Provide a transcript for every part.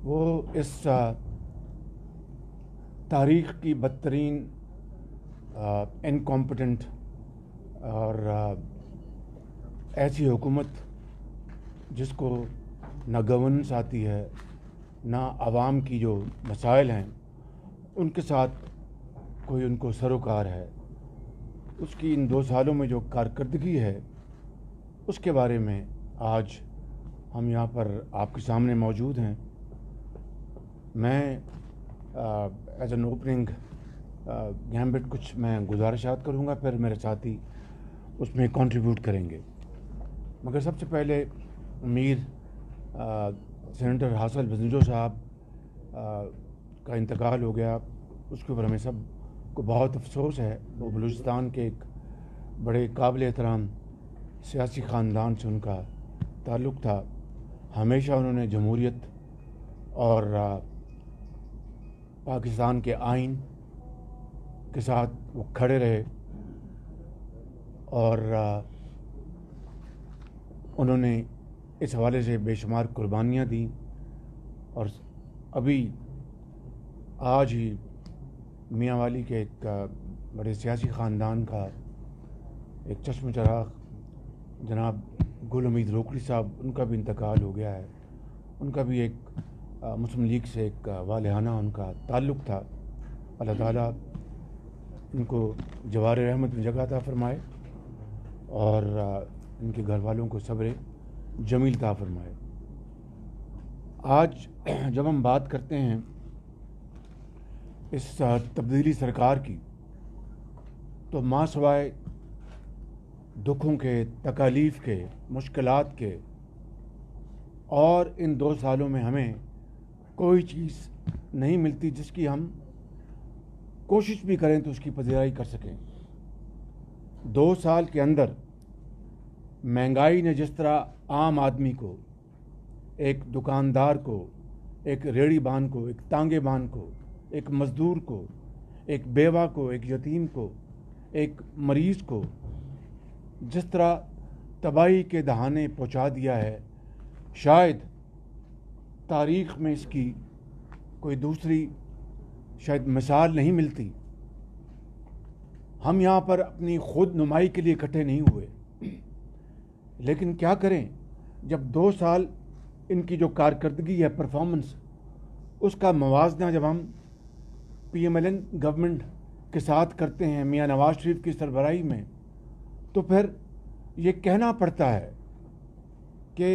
وہ اس تاریخ کی بدترین انکمپٹنٹ اور ایسی حکومت جس کو نہ گورننس آتی ہے نہ عوام کی جو مسائل ہیں ان کے ساتھ کوئی ان کو سروکار ہے، اس کی ان 2 سالوں میں جو کارکردگی ہے اس کے بارے میں آج ہم یہاں پر آپ کے سامنے موجود ہیں۔ میں ایز این اوپننگ گیمبٹ کچھ میں گزارشات کروں گا، پھر میرے ساتھی اس میں کنٹریبیوٹ کریں گے، مگر سب سے پہلے امیر سینیٹر حاصل بزنجو صاحب کا انتقال ہو گیا، اس کے اوپر ہمیں سب کو بہت افسوس ہے۔ وہ بلوچستان کے ایک بڑے قابل احترام سیاسی خاندان سے ان کا تعلق تھا، ہمیشہ انہوں نے جمہوریت اور پاکستان کے آئین کے ساتھ وہ کھڑے رہے، اور انہوں نے اس حوالے سے بے شمار قربانیاں دیں، اور ابھی آج ہی میاں والی کے ایک بڑے سیاسی خاندان کا ایک چشم چراغ جناب گل امید روکڑی صاحب، ان کا بھی انتقال ہو گیا ہے۔ ان کا بھی ایک مسلم لیگ سے ایک والہانہ ان کا تعلق تھا۔ اللہ تعالیٰ ان کو جوار رحمت میں جگہ عطا فرمائے اور ان کے گھر والوں کو صبر جمیل عطا فرمائے۔ آج جب ہم بات کرتے ہیں اس تبدیلی سرکار کی، تو ماں سوائے دکھوں کے، تکالیف کے، مشکلات کے، اور ان 2 سالوں میں ہمیں کوئی چیز نہیں ملتی جس کی ہم کوشش بھی کریں تو اس کی پذیرائی کر سکیں۔ 2 سال کے اندر مہنگائی نے جس طرح عام آدمی کو، ایک دکاندار کو، ایک ریڑھی بان کو، ایک ٹانگے بان کو، ایک مزدور کو، ایک بیوہ کو، ایک یتیم کو، ایک مریض کو جس طرح تباہی کے دہانے پہنچا دیا ہے، شاید تاریخ میں اس کی کوئی دوسری شاید مثال نہیں ملتی۔ ہم یہاں پر اپنی خود نمائی کے لیے اکٹھے نہیں ہوئے، لیکن کیا کریں، جب 2 سال ان کی جو کارکردگی ہے، پرفارمنس، اس کا موازنہ جب ہم P M L N government کے ساتھ کرتے ہیں میاں نواز شریف کی سربراہی میں، تو پھر یہ کہنا پڑتا ہے کہ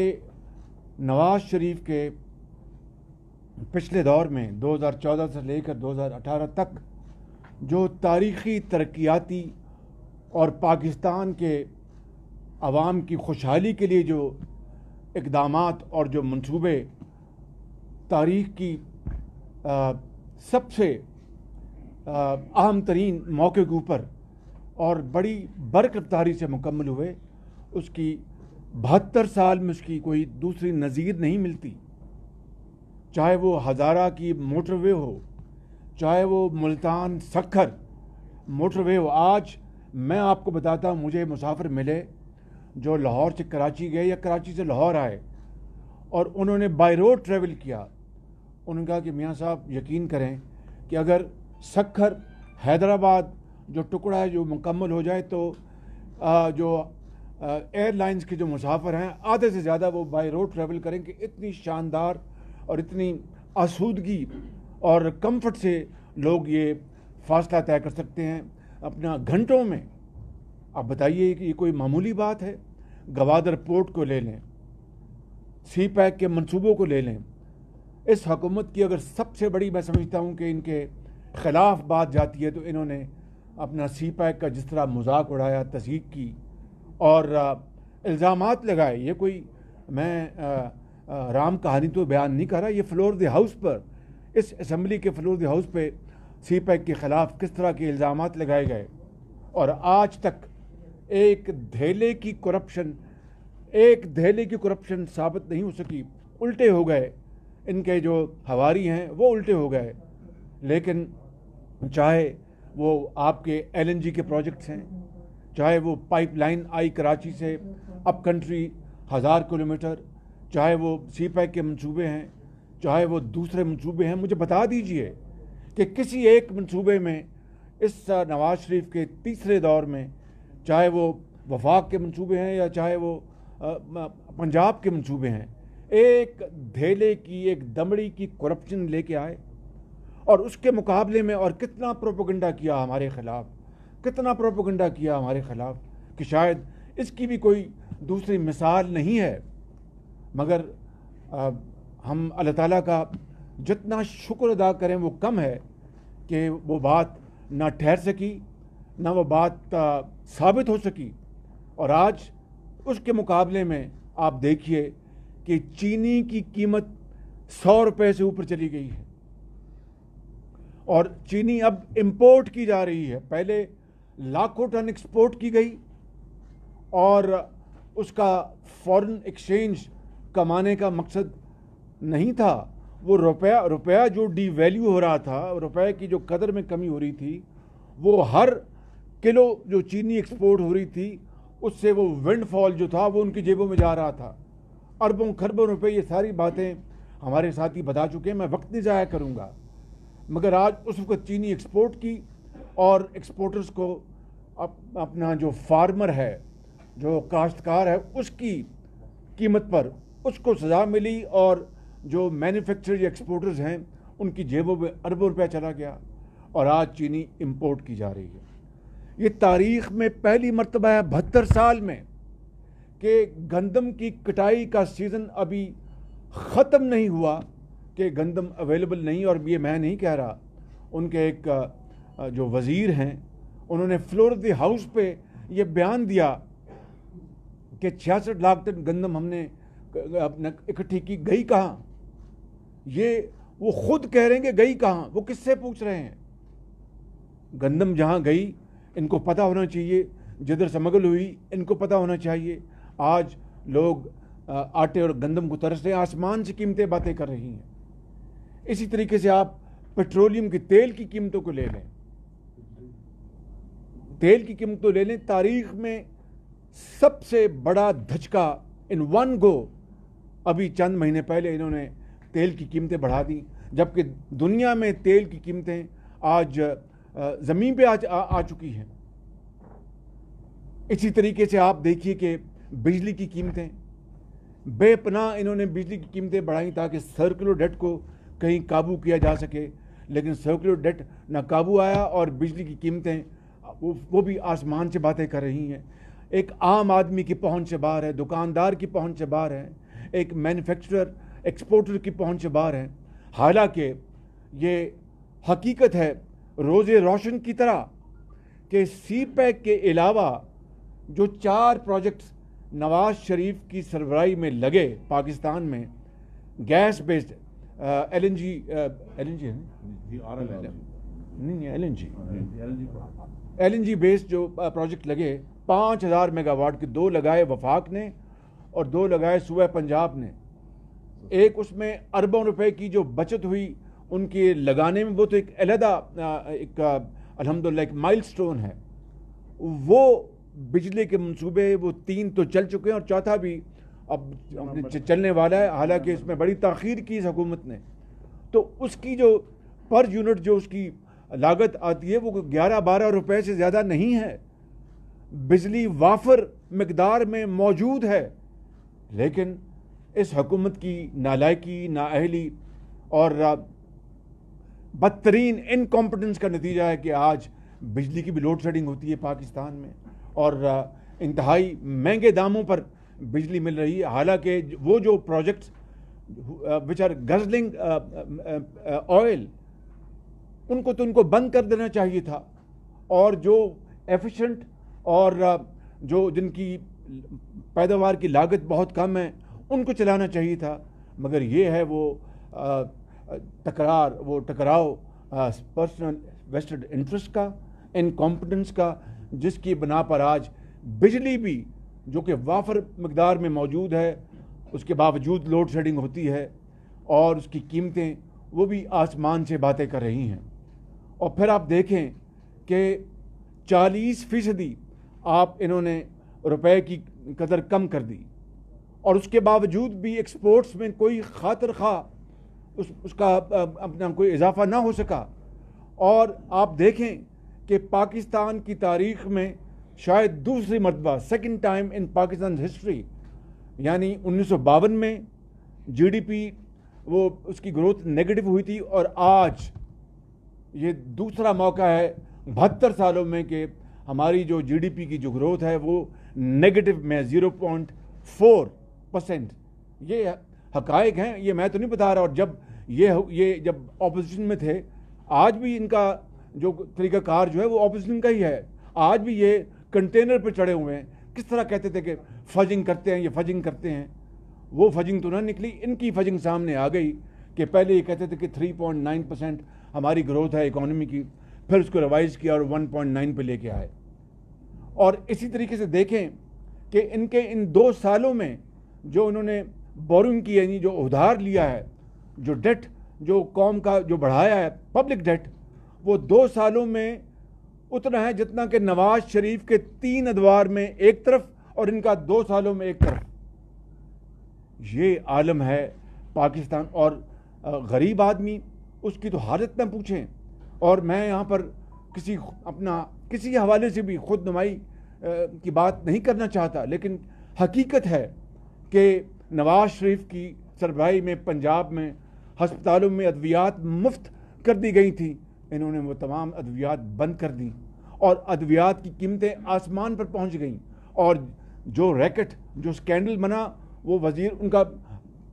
نواز شریف کے پچھلے دور میں 2014 سے لے کر 2018 تک جو تاریخی ترقیاتی اور پاکستان کے عوام کی خوشحالی کے لیے جو اقدامات اور جو منصوبے تاریخ کی سب سے اہم ترین موقع کے اوپر اور بڑی برکتاری سے مکمل ہوئے، اس کی 72 سال میں اس کی کوئی دوسری نظیر نہیں ملتی۔ چاہے وہ ہزارہ کی موٹر وے ہو، چاہے وہ ملتان سکھر موٹر وے ہو۔ آج میں آپ کو بتاتا ہوں، مجھے مسافر ملے جو لاہور سے کراچی گئے یا کراچی سے لاہور آئے اور انہوں نے بائی روڈ ٹریول کیا۔ انہوں نے کہا کہ میاں صاحب یقین کریں کہ اگر سکھر حیدرآباد جو ٹکڑا ہے جو مکمل ہو جائے تو جو ایئر لائنز کے جو مسافر ہیں آدھے سے زیادہ وہ بائی روڈ ٹریول کریں کہ اتنی شاندار اور اتنی آسودگی اور کمفرٹ سے لوگ یہ فاصلہ طے کر سکتے ہیں اپنا گھنٹوں میں۔ اب بتائیے کہ یہ کوئی معمولی بات ہے؟ گوادر پورٹ کو لے لیں، سی پیک کے منصوبوں کو لے لیں، اس حکومت کی اگر سب سے بڑی میں سمجھتا ہوں کہ ان کے خلاف بات جاتی ہے تو انہوں نے اپنا سی پیک کا جس طرح مذاق اڑایا، تضحیک کی اور الزامات لگائے۔ یہ کوئی میں رام کہانی تو بیان نہیں کر رہا، یہ floor the house per, us assembly کے فلور دی ہاؤس پہ سی پیک کے خلاف کس طرح کے الزامات لگائے گئے، اور آج تک ایک دھیلے کی کرپشن ثابت نہیں ہو سکی۔ الٹے ہو گئے، ان کے جو حواری ہیں وہ الٹے ہو گئے۔ لیکن چاہے وہ آپ کے ایل این جی کے پروجیکٹس ہیں، چاہے وہ پائپ لائن آئی کراچی سے اپ کنٹری 1000 کلومیٹر، چاہے وہ سی پیک کے منصوبے ہیں، چاہے وہ دوسرے منصوبے ہیں، مجھے بتا دیجئے کہ کسی ایک منصوبے میں اس نواز شریف کے تیسرے دور میں، چاہے وہ وفاق کے منصوبے ہیں یا چاہے وہ پنجاب کے منصوبے ہیں، ایک دھیلے کی، ایک دمڑی کی کرپشن لے کے آئے؟ اور اس کے مقابلے میں اور کتنا پروپیگنڈا کیا ہمارے خلاف، کتنا پروپیگنڈا کیا ہمارے خلاف کہ شاید اس کی بھی کوئی دوسری مثال نہیں ہے۔ مگر ہم اللہ تعالیٰ کا جتنا شکر ادا کریں وہ کم ہے کہ وہ بات نہ ٹھہر سکی، نہ وہ بات ثابت ہو سکی۔ اور آج اس کے مقابلے میں آپ دیکھیے کہ چینی کی قیمت 100 روپے سے اوپر چلی گئی ہے، اور چینی اب امپورٹ کی جا رہی ہے۔ پہلے لاکھوں ٹن ایکسپورٹ کی گئی اور اس کا فورن ایکسچینج کمانے کا مقصد نہیں تھا۔ وہ روپیہ جو ڈی ویلیو ہو رہا تھا، روپے کی جو قدر میں کمی ہو رہی تھی، وہ ہر کلو جو چینی ایکسپورٹ ہو رہی تھی اس سے وہ ونڈ فال جو تھا وہ ان کی جیبوں میں جا رہا تھا، اربوں خربوں روپے۔ یہ ساری باتیں ہمارے ساتھی بتا چکے ہیں، میں وقت نہیں ضائع کروں گا۔ مگر آج اس وقت چینی ایکسپورٹ کی اور ایکسپورٹرز کو اپنا جو فارمر ہے، جو کاشتکار ہے، اس کی قیمت پر اس کو سزا ملی، اور جو مینوفیکچرر یا ایکسپورٹرز ہیں ان کی جیبوں میں اربوں روپے چلا گیا، اور آج چینی امپورٹ کی جا رہی ہے۔ یہ تاریخ میں پہلی مرتبہ ہے 72 سال میں کہ گندم کی کٹائی کا سیزن ابھی ختم نہیں ہوا کہ گندم اویلیبل نہیں۔ اور یہ میں نہیں کہہ رہا، ان کے ایک جو وزیر ہیں انہوں نے فلور آف دی ہاؤس پہ یہ بیان دیا کہ 66 لاکھ ٹن گندم ہم نے اکٹھی کی، گئی کہاں؟ یہ وہ خود کہہ رہے ہیں کہ گئی کہاں، وہ کس سے پوچھ رہے ہیں؟ گندم جہاں گئی ان کو پتہ ہونا چاہیے، جدھر سمگل ہوئی ان کو پتہ ہونا چاہیے۔ آج لوگ آٹے اور گندم کو ترس رہے ہیں، آسمان سے قیمتیں باتیں کر رہی ہیں۔ اسی طریقے سے آپ پیٹرولیم کی، تیل کی قیمتوں کو لے لیں، تیل کی قیمتوں لے لیں، تاریخ میں سب سے بڑا دھچکا ان ون گو ابھی چند مہینے پہلے انہوں نے تیل کی قیمتیں بڑھا دی، جبکہ دنیا میں تیل کی قیمتیں آج زمین پہ آ چکی ہیں۔ اسی طریقے سے آپ دیکھیے کہ بجلی کی قیمتیں بے پناہ انہوں نے بجلی کی قیمتیں بڑھائیں تاکہ سرکولر ڈیٹ کو کہیں قابو کیا جا سکے، لیکن سرکولر ڈیٹ نہ قابو آیا اور بجلی کی قیمتیں وہ بھی آسمان سے باتیں کر رہی ہیں۔ ایک عام آدمی کی پہنچ سے باہر ہے، دکاندار کی پہنچ سے باہر ہے، ایک مینوفیکچرر ایکسپورٹر کی پہنچ سے باہر ہے۔ حالانکہ یہ حقیقت ہے روز روشن کی طرح کہ سی پیک کے علاوہ جو 4 پروجیکٹس نواز شریف کی سربراہی میں لگے پاکستان میں، gas based L N G based جو پروجیکٹ لگے، 5000 میگا واٹ کے، 2 لگائے وفاق نے اور 2 لگائے صوبہ پنجاب نے۔ ایک اس میں اربوں روپے کی جو بچت ہوئی ان کے لگانے میں، وہ تو ایک علیحدہ ایک الحمدللہ ایک مائل سٹون ہے۔ وہ بجلی کے منصوبے وہ 3 تو چل چکے ہیں اور چوتھا بھی اب چلنے والا ہے، حالانکہ اس میں بڑی تاخیر کی اس حکومت نے۔ تو اس کی جو پر یونٹ جو اس کی لاگت آتی ہے وہ 11-12 روپے سے زیادہ نہیں ہے۔ بجلی وافر مقدار میں موجود ہے، لیکن اس حکومت کی نالائکی، نااہلی اور بدترین انکمپٹنس کا نتیجہ ہے کہ آج بجلی کی بھی لوڈ شیڈنگ ہوتی ہے پاکستان میں، اور انتہائی مہنگے داموں پر بجلی مل رہی ہے۔ حالانکہ وہ جو پروجیکٹس وچ آر گزلنگ آئل، ان کو بند کر دینا چاہیے تھا، اور جو ایفیشنٹ اور جو جن کی پیداوار کی لاگت بہت کم ہے ان کو چلانا چاہیے تھا۔ مگر یہ ہے وہ ٹکراؤ پرسنل ویسٹڈ انٹرسٹ کا، انکمپٹنس کا، جس کی بنا پر آج بجلی بھی جو کہ وافر مقدار میں موجود ہے اس کے باوجود لوڈ شیڈنگ ہوتی ہے، اور اس کی قیمتیں وہ بھی آسمان سے باتیں کر رہی ہیں۔ اور پھر آپ دیکھیں کہ 40% آپ انہوں نے روپے کی قدر کم کر دی، اور اس کے باوجود بھی ایکسپورٹس میں کوئی خاطر خواہ اس کا اپنا کوئی اضافہ نہ ہو سکا. اور آپ دیکھیں کہ پاکستان کی تاریخ میں شاید دوسری مرتبہ سیکنڈ ٹائم ان پاکستان ہسٹری، یعنی 1952 میں جی ڈی پی وہ اس کی گروتھ نیگیٹو ہوئی تھی، اور آج یہ دوسرا موقع ہے 72 سالوں میں کہ ہماری جو جی ڈی پی کی جو گروتھ ہے وہ نیگیٹو میں 0.4%. یہ حقائق ہیں، یہ میں تو نہیں بتا رہا. اور جب یہ جب اپوزیشن میں تھے، آج بھی ان کا جو طریقہ کار جو ہے وہ اپوزیشن کا ہی ہے. آج بھی یہ کنٹینر پہ چڑھے ہوئے ہیں. کس طرح کہتے تھے کہ فجنگ کرتے ہیں، یہ فجنگ کرتے ہیں. وہ فجنگ تو نہ نکلی، ان کی فجنگ سامنے آ گئی کہ پہلے یہ کہتے تھے کہ 3.9% ہماری گروتھ ہے اکانومی کی، پھر اس کو ریوائز کیا اور 1.9 پہ لے کے آئے. اور اسی طریقے سے دیکھیں کہ ان 2 سالوں میں جو انہوں نے بورنگ کی، یعنی جو ادھار لیا ہے، جو ڈیٹ جو قوم کا جو بڑھایا ہے پبلک ڈیٹ، وہ 2 سالوں میں اتنا ہے جتنا کہ نواز شریف کے 3 ادوار میں ایک طرف اور ان کا 2 سالوں میں ایک طرف. یہ عالم ہے پاکستان. اور غریب آدمی اس کی تو حالت نہ پوچھیں. اور میں یہاں پر کسی حوالے سے بھی خود نمائی کی بات نہیں کرنا چاہتا، لیکن حقیقت ہے کہ نواز شریف کی سربراہی میں پنجاب میں ہسپتالوں میں ادویات مفت کر دی گئی تھیں. انہوں نے وہ تمام ادویات بند کر دیں اور ادویات کی قیمتیں آسمان پر پہنچ گئیں. اور جو ریکٹ جو اسکینڈل بنا وہ وزیر ان کا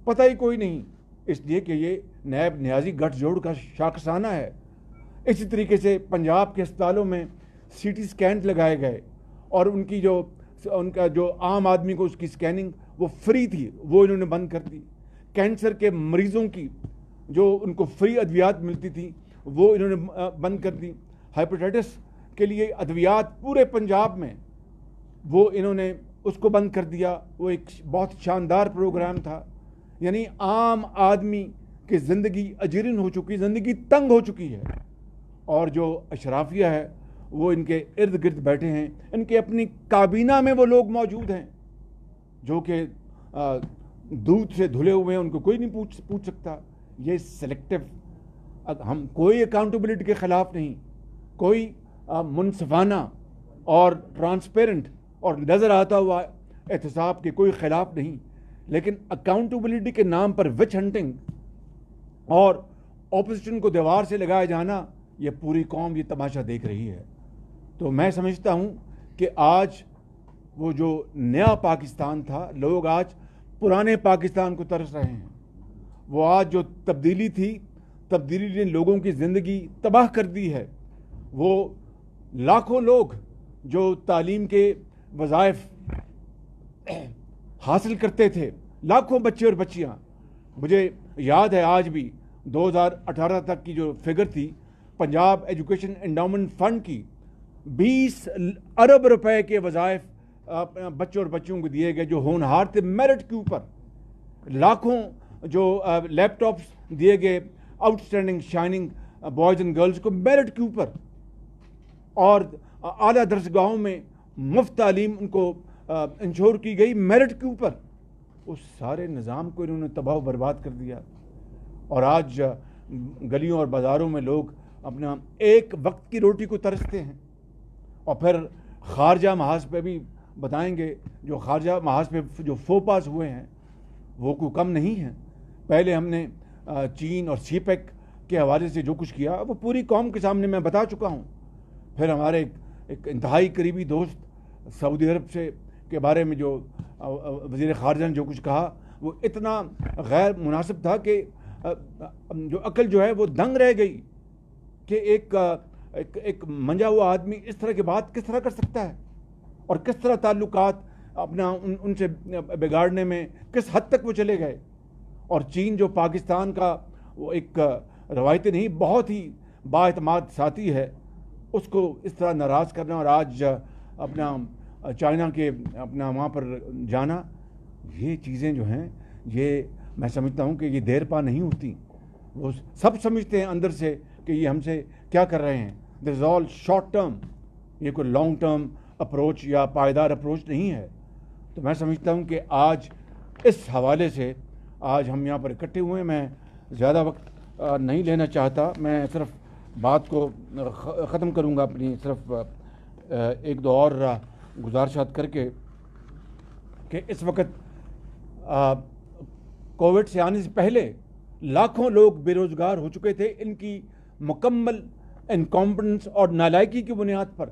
پتہ ہی کوئی نہیں، اس لیے کہ یہ نیب نیازی گٹھ جوڑ کا شاخسانہ ہے. اسی طریقے سے پنجاب کے اسپتالوں میں سی ٹی اسکین لگائے گئے اور ان کا جو عام آدمی کو اس کی اسکیننگ وہ فری تھی، وہ انہوں نے بند کر دی. کینسر کے مریضوں کی جو ان کو فری ادویات ملتی تھی وہ انہوں نے بند کر دی. ہیپیٹائٹس کے لیے ادویات پورے پنجاب میں وہ انہوں نے اس کو بند کر دیا. وہ ایک بہت شاندار پروگرام تھا. یعنی عام آدمی کی زندگی اجیرن ہو چکی، زندگی تنگ ہو چکی ہے. اور جو اشرافیہ ہے وہ ان کے ارد گرد بیٹھے ہیں. ان کے اپنی کابینہ میں وہ لوگ موجود ہیں جو کہ دودھ سے دھلے ہوئے ہیں، ان کو کوئی نہیں پوچھ سکتا. یہ سلیکٹو، ہم کوئی اکاؤنٹیبلٹی کے خلاف نہیں، کوئی منصفانہ اور ٹرانسپیرنٹ اور نظر آتا ہوا احتساب کے کوئی خلاف نہیں، لیکن اکاؤنٹیبلٹی کے نام پر وچ ہنٹنگ اور اپوزیشن کو دیوار سے لگایا جانا، یہ پوری قوم یہ تماشا دیکھ رہی ہے. تو میں سمجھتا ہوں کہ آج وہ جو نیا پاکستان تھا، لوگ آج پرانے پاکستان کو ترس رہے ہیں. وہ آج جو تبدیلی تھی، تبدیلی نے لوگوں کی زندگی تباہ کر دی ہے. وہ لاکھوں لوگ جو تعلیم کے وظائف حاصل کرتے تھے، لاکھوں بچے اور بچیاں، مجھے یاد ہے آج بھی 2018 تک کی جو فگر تھی پنجاب ایجوکیشن انڈاؤمنٹ فنڈ کی، 20 ارب روپے کے وظائف بچوں اور بچیوں کو دیے گئے جو ہونہار تھے میرٹ کے اوپر. لاکھوں جو لیپ ٹاپس دیے گئے out standing shining boys and girls کو میرٹ کے اوپر. اور اعلیٰ درسگاہوں میں مفت تعلیم ان کو انشور کی گئی میرٹ کے اوپر. اس سارے نظام کو انہوں نے تباہ و برباد کر دیا. اور آج گلیوں اور بازاروں میں لوگ اپنا ایک وقت کی روٹی کو ترستے ہیں. اور پھر خارجہ محاذ پہ بھی بتائیں گے، جو خارجہ محاذ پہ جو فوپاس ہوئے ہیں وہ کوئی کم نہیں ہیں. پہلے ہم نے چین اور سی پیک کے حوالے سے جو کچھ کیا وہ پوری قوم کے سامنے میں بتا چکا ہوں. پھر ہمارے ایک انتہائی قریبی دوست سعودی عرب سے کے بارے میں جو وزیر خارجہ نے جو کچھ کہا وہ اتنا غیر مناسب تھا کہ جو عقل جو ہے وہ دنگ رہ گئی کہ ایک منجا ہوا آدمی اس طرح کی بات کس طرح کر سکتا ہے، اور کس طرح تعلقات اپنا ان سے بگاڑنے میں کس حد تک وہ چلے گئے. اور چین جو پاکستان کا وہ ایک روایتی نہیں بہت ہی بااعتماد ساتھی ہے، اس کو اس طرح ناراض کرنا اور آج اپنا چائنا کے اپنا وہاں پر جانا، یہ چیزیں جو ہیں یہ میں سمجھتا ہوں کہ یہ دیر پا نہیں ہوتی. وہ سب سمجھتے ہیں اندر سے کہ یہ ہم سے کیا کر رہے ہیں. دس از آل شارٹ ٹرم، یہ کوئی لانگ ٹرم اپروچ یا پائیدار اپروچ نہیں ہے. تو میں سمجھتا ہوں کہ آج اس حوالے سے آج ہم یہاں پر اکٹھے ہوئے ہیں. میں زیادہ وقت نہیں لینا چاہتا. میں صرف بات کو ختم کروں گا اپنی صرف ایک دو اور گزارشات کر کے کہ اس وقت کووڈ سے آنے سے پہلے لاکھوں لوگ بے روزگار ہو چکے تھے ان کی مکمل انکمپٹنس اور نالائکی کی بنیاد پر.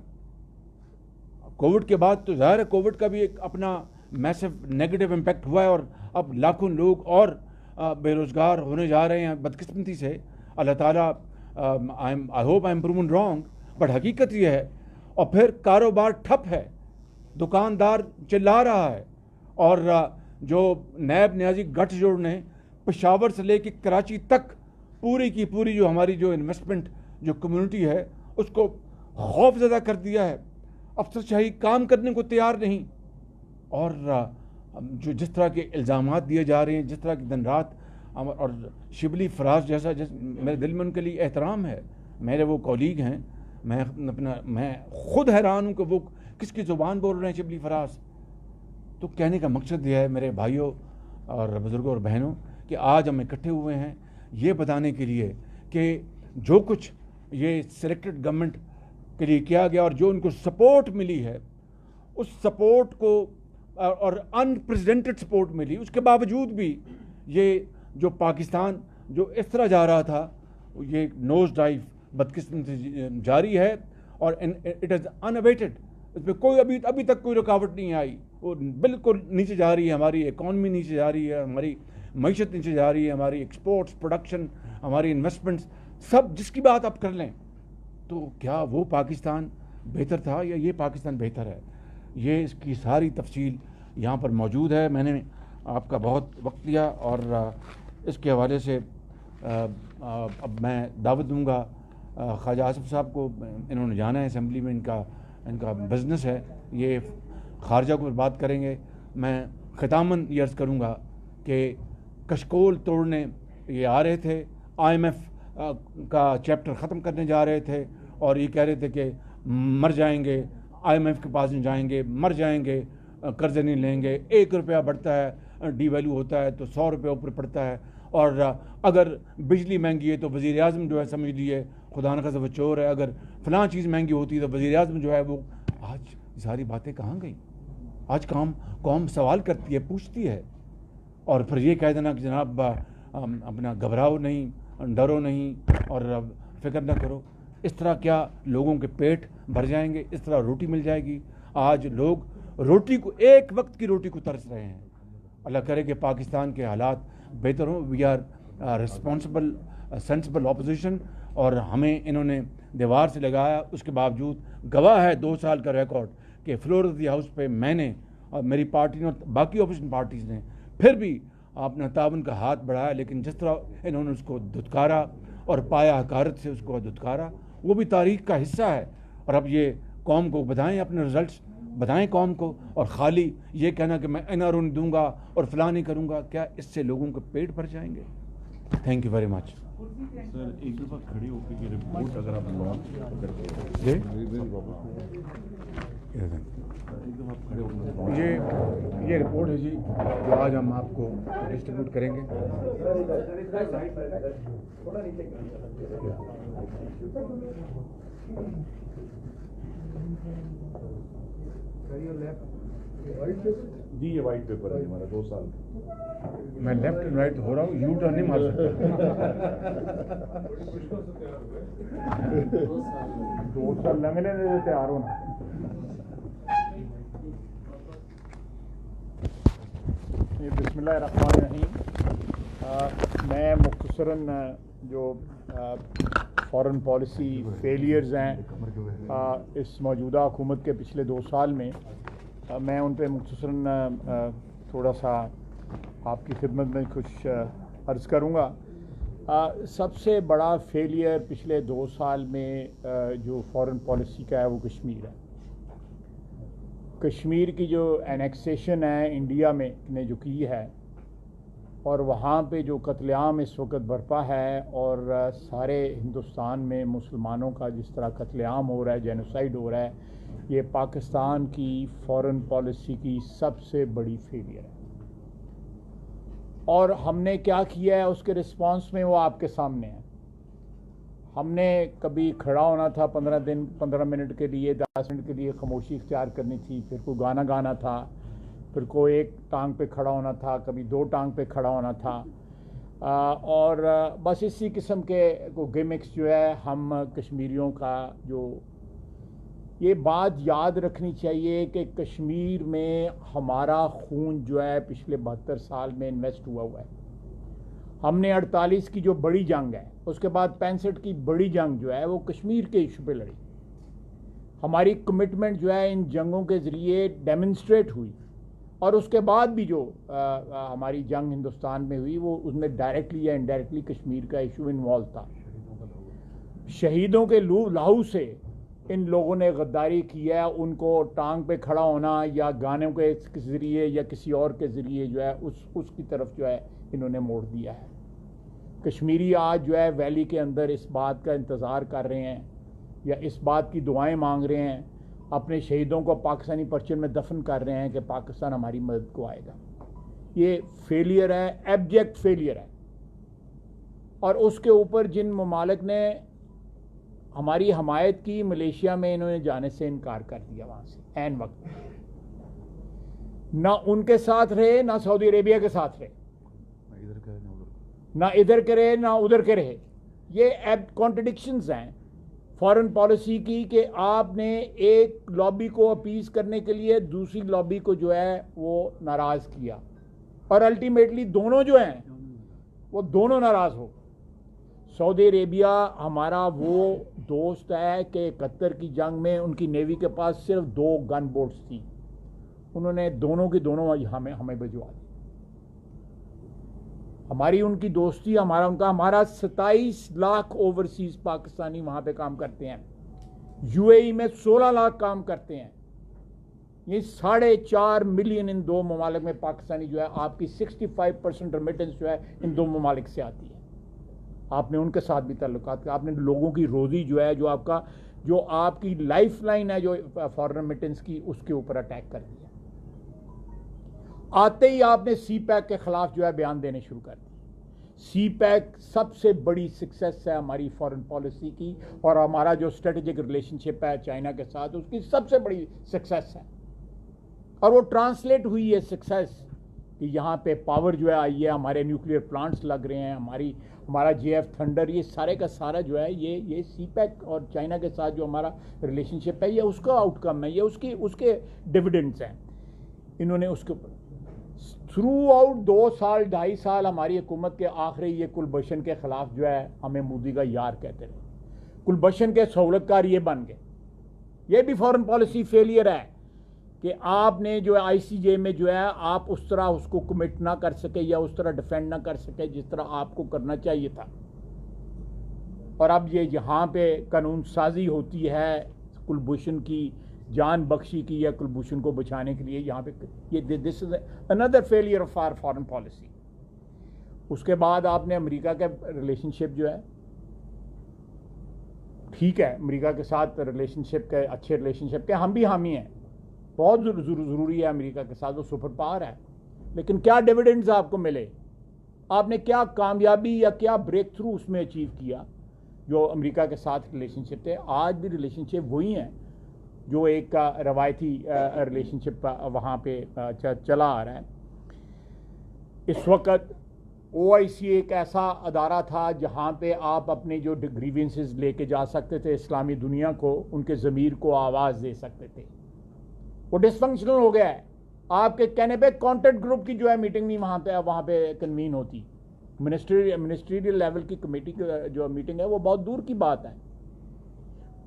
کووڈ کے بعد تو ظاہر ہے کووڈ کا بھی ایک اپنا میسو نیگیٹو امپیکٹ ہوا ہے اور اب لاکھوں لوگ اور بے روزگار ہونے جا رہے ہیں بدقسمتی سے. اللہ تعالیٰ I hope I am proven wrong but حقیقت یہ ہے. اور پھر کاروبار ٹھپ ہے, دکاندار چلا رہا ہے, اور جو نیب نیازی گٹھ جوڑ نے پشاور سے لے کے کراچی تک پوری کی پوری جو ہماری جو انویسٹمنٹ جو کمیونٹی ہے اس کو خوف زدہ کر دیا ہے. افسر شاہی کام کرنے کو تیار نہیں, اور جو جس طرح کے الزامات دیے جا رہے ہیں, جس طرح کی دن رات, اور شبلی فراز جیسا میرے دل میں ان کے لیے احترام ہے, میرے وہ کولیگ ہیں, میں خود حیران ہوں کہ وہ کس کی زبان بول رہے ہیں شبلی فراز. تو کہنے کا مقصد یہ ہے میرے بھائیوں اور بزرگوں اور بہنوں کہ آج ہم اکٹھے ہوئے ہیں یہ بتانے کے لیے کہ جو کچھ یہ سلیکٹڈ گورنمنٹ کے لیے کیا گیا اور جو ان کو سپورٹ ملی ہے اس سپورٹ کو اور انپریزیڈنٹڈ سپورٹ ملی, اس کے باوجود بھی یہ جو پاکستان جو اس طرح جا رہا تھا یہ نوز ڈائیو بدقسمتی سے جاری ہے اور اٹ از انویٹڈ. اس پہ کوئی ابھی تک کوئی رکاوٹ نہیں آئی, وہ بالکل نیچے جا رہی ہے, ہماری اکانومی نیچے جا رہی ہے, ہماری معیشت نیچے جا رہی ہے, ہماری ایکسپورٹس پروڈکشن ہماری انویسٹمنٹس سب جس کی بات آپ کر لیں. تو کیا وہ پاکستان بہتر تھا یا یہ پاکستان بہتر ہے؟ یہ اس کی ساری تفصیل یہاں پر موجود ہے. میں نے آپ کا بہت وقت لیا اور اس کے حوالے سے اب میں دعوت دوں گا خواجہ آصف صاحب کو. انہوں نے جانا ہے اسمبلی میں, ان کا بزنس ہے, یہ خارجہ کو بات کریں گے. میں ختاماً یہ عرض کروں گا کہ کشکول توڑنے یہ آ رہے تھے, IMF کا چیپٹر ختم کرنے جا رہے تھے اور یہ کہہ رہے تھے کہ مر جائیں گے, IMF کے پاس نہیں جائیں گے, مر جائیں گے, قرضے نہیں لیں گے. 1 روپیہ بڑھتا ہے ڈی ویلیو ہوتا ہے تو 100 روپے اوپر پڑتا ہے, اور اگر بجلی مہنگی ہے تو وزیر اعظم جو ہے سمجھ لیے خدا نخواستہ وہ چور ہے, اگر فلاں چیز مہنگی ہوتی ہے تو وزیر اعظم جو ہے وہ. آج ساری باتیں کہاں گئیں؟ آج قوم سوال کرتی ہے, پوچھتی ہے, اور پھر یہ کہہ دینا کہ جناب اپنا گھبراؤ نہیں, ڈرو نہیں اور فکر نہ کرو. اس طرح کیا لوگوں کے پیٹ بھر جائیں گے؟ اس طرح روٹی مل جائے گی؟ آج لوگ روٹی کو, ایک وقت کی روٹی کو ترس رہے ہیں. اللہ کرے کہ پاکستان کے حالات بہتر ہوں. We are responsible sensible opposition, اور ہمیں انہوں نے دیوار سے لگایا. اس کے باوجود گواہ ہے 2 سال کا ریکارڈ کہ فلور آف دی ہاؤس پہ میں نے اور میری پارٹی نے اور باقی اپوزیشن پارٹیز نے پھر بھی اپنا تعاون کا ہاتھ بڑھایا, لیکن جس طرح انہوں نے اس کو دھتکارا اور پایا حقارت سے اس کو دھتکارا, وہ بھی تاریخ کا حصہ ہے. اور اب یہ قوم کو بتائیں, اپنے رزلٹس بتائیں قوم کو, اور خالی یہ کہنا کہ میں NRO نہیں دوں گا اور فلاں نہیں کروں گا, کیا اس سے لوگوں کے پیٹ بھر جائیں گے؟ Thank you very much. Sir ایک دفعہ کھڑے ہو کے رپورٹ اگر آپ لانچ کر یہ رپورٹ ہے جی جو آج ہم آپ کو ڈسٹریبیوٹ کریں گے. جی یہ وائٹ پیپر ہے ہمارا 2 سال. میں لیفٹ اینڈ رائٹ ہو رہا ہوں, یو ٹرن نہیں مار سکتا. 2 سال لگنے دے تیار ہونا. بسم اللہ الرحمن الرحیم. میں مختصراً جو فارن پالیسی فیلیئرز ہیں اس موجودہ حکومت کے پچھلے 2 سال میں ان پہ مختصراً تھوڑا سا آپ کی خدمت میں کچھ عرض کروں گا. سب سے بڑا فیلیئر پچھلے 2 سال میں جو فارن پالیسی کا ہے وہ کشمیر ہے. کشمیر کی جو اینیکسیشن ہے انڈیا میں نے جو کی ہے, اور وہاں پہ جو قتل عام اس وقت برپا ہے, اور سارے ہندوستان میں مسلمانوں کا جس طرح قتل عام ہو رہا ہے, جینوسائیڈ ہو رہا ہے, یہ پاکستان کی فارن پالیسی کی سب سے بڑی فیلئر ہے. اور ہم نے کیا کیا ہے اس کے رسپانس میں وہ آپ کے سامنے ہے. ہم نے کبھی کھڑا ہونا تھا 15 منٹ کے لیے، 10 منٹ کے لیے خاموشی اختیار کرنی تھی، پھر کوئی گانا گانا تھا، پھر کوئی ایک ٹانگ پہ کھڑا ہونا تھا، کبھی 2 ٹانگ پہ کھڑا ہونا تھا، اور بس اسی قسم کے گیمکس جو ہے ہم کشمیریوں کا. جو یہ بات یاد رکھنی چاہیے کہ کشمیر میں ہمارا خون جو ہے پچھلے 72 سال میں انویسٹ ہوا ہے. ہم نے 48 کی جو بڑی جنگ ہے، اس کے بعد 65 کی بڑی جنگ جو ہے وہ کشمیر کے ایشو پہ لڑی. ہماری کمٹمنٹ جو ہے ان جنگوں کے ذریعے ڈیمنسٹریٹ ہوئی، اور اس کے بعد بھی جو ہماری جنگ ہندوستان میں ہوئی وہ اس میں ڈائریکٹلی یا انڈائریکٹلی کشمیر کا ایشو انوالو تھا. شہیدوں کے لہو سے ان لوگوں نے غداری کی ہے. ان کو ٹانگ پہ کھڑا ہونا یا گانوں کے ذریعے یا کسی اور کے ذریعے جو ہے اس کی طرف جو ہے انہوں نے موڑ دیا ہے. کشمیری آج جو ہے ویلی کے اندر اس بات کا انتظار کر رہے ہیں یا اس بات کی دعائیں مانگ رہے ہیں، اپنے شہیدوں کو پاکستانی پرچم میں دفن کر رہے ہیں کہ پاکستان ہماری مدد کو آئے گا. یہ فیلئر ہے، ایبجیکٹ فیلئر ہے. اور اس کے اوپر جن ممالک نے ہماری حمایت کی، ملیشیا میں انہوں نے جانے سے انکار کر دیا وہاں سے عین وقت. نہ ان کے ساتھ رہے، نہ سعودی عربیہ کے ساتھ رہے، نہ ادھر کے رہے نہ ادھر کے رہے. یہ کانٹرڈکشنز ہیں فارن پالیسی کی کہ آپ نے ایک لابی کو اپیز کرنے کے لیے دوسری لابی کو جو ہے وہ ناراض کیا، اور الٹیمیٹلی دونوں جو ہیں وہ دونوں ناراض ہو. سعودی عربیہ ہمارا وہ دوست ہے کہ 71 کی جنگ میں ان کی نیوی کے پاس صرف 2 گن بوٹس تھیں، انہوں نے دونوں کی دونوں ہمیں بھجوا دی. ہماری ان کی دوستی، ہمارا 27 لاکھ اوورسیز پاکستانی وہاں پہ کام کرتے ہیں. یو اے ای میں 16 لاکھ کام کرتے ہیں. یہ 4.5 ملین ان 2 ممالک میں پاکستانی جو ہے، آپ کی 65% ریمیٹنس جو ہے ان 2 ممالک سے آتی ہے. آپ نے ان کے ساتھ بھی تعلقات کیا، آپ نے لوگوں کی روزی جو ہے، جو آپ کی لائف لائن ہے جو فارن ریمیٹنس کی، اس کے اوپر اٹیک کر دیا. آتے ہی آپ نے سی پیک کے خلاف جو ہے بیان دینے شروع کر دی. سی پیک سب سے بڑی سکسیس ہے ہماری فارن پالیسی کی، اور ہمارا جو اسٹریٹجک ریلیشن شپ ہے چائنا کے ساتھ، اس کی سب سے بڑی سکسیس ہے. اور وہ ٹرانسلیٹ ہوئی ہے سکسیس کہ یہاں پہ پاور جو ہے آئی ہے، ہمارے نیوکلیئر پلانٹس لگ رہے ہیں، ہمارا JF تھنڈر، یہ سارے کا سارا جو ہے یہ سی پیک اور چائنا کے ساتھ جو ہمارا ریلیشن شپ ہے، یہ اس کا آؤٹ کم ہے، یہ اس کے ڈویڈنڈس ہیں. انہوں نے اس کے اوپر تھرو آؤٹ 2 سال 2.5 سال ہماری حکومت کے آخری یہ کلبھشن کے خلاف جو ہے ہمیں مودی کا یار کہتے رہے. کلبھشن کے سہولت کار یہ بن گئے. یہ بھی فارن پالیسی فیلئر ہے کہ آپ نے جو ICJ میں جو ہے آپ اس طرح اس کو کمٹ نہ کر سکے یا اس طرح ڈیفینڈ نہ کر سکے جس طرح آپ کو کرنا چاہیے تھا. اور اب یہ یہاں پہ قانون سازی ہوتی ہے کلبھوشن کی جان بخشی کی یا کلبھوشن کو بچانے کے لیے، یہاں پہ یہ this is another failure of our foreign policy. اس کے بعد آپ نے امریکہ کے ریلیشن شپ جو ہے، ٹھیک ہے امریکہ کے ساتھ ریلیشن شپ کے اچھے ریلیشن شپ کے ہم بھی حامی ہیں، بہت ضروری ہے امریکہ کے ساتھ، وہ سپر پاور ہے. لیکن کیا ڈیویڈنڈز آپ کو ملے؟ آپ نے کیا کامیابی یا کیا بریک تھرو اس میں اچیو کیا جو امریکہ کے ساتھ ریلیشن شپ تھے؟ آج بھی ریلیشن شپ وہی ہیں جو ایک روایتی ریلیشن شپ وہاں پہ چلا آ رہا ہے. اس وقت OIC ایک ایسا ادارہ تھا جہاں پہ آپ اپنے جو گریوینسز لے کے جا سکتے تھے، اسلامی دنیا کو، ان کے ضمیر کو آواز دے سکتے تھے. وہ ڈس فنکشنل ہو گیا ہے. آپ کے کہنے پہ کانٹیکٹ گروپ کی جو ہے میٹنگ نہیں وہاں پہ کنوین ہوتی. منسٹریل لیول کی کمیٹی جو میٹنگ ہے وہ بہت دور کی بات ہے.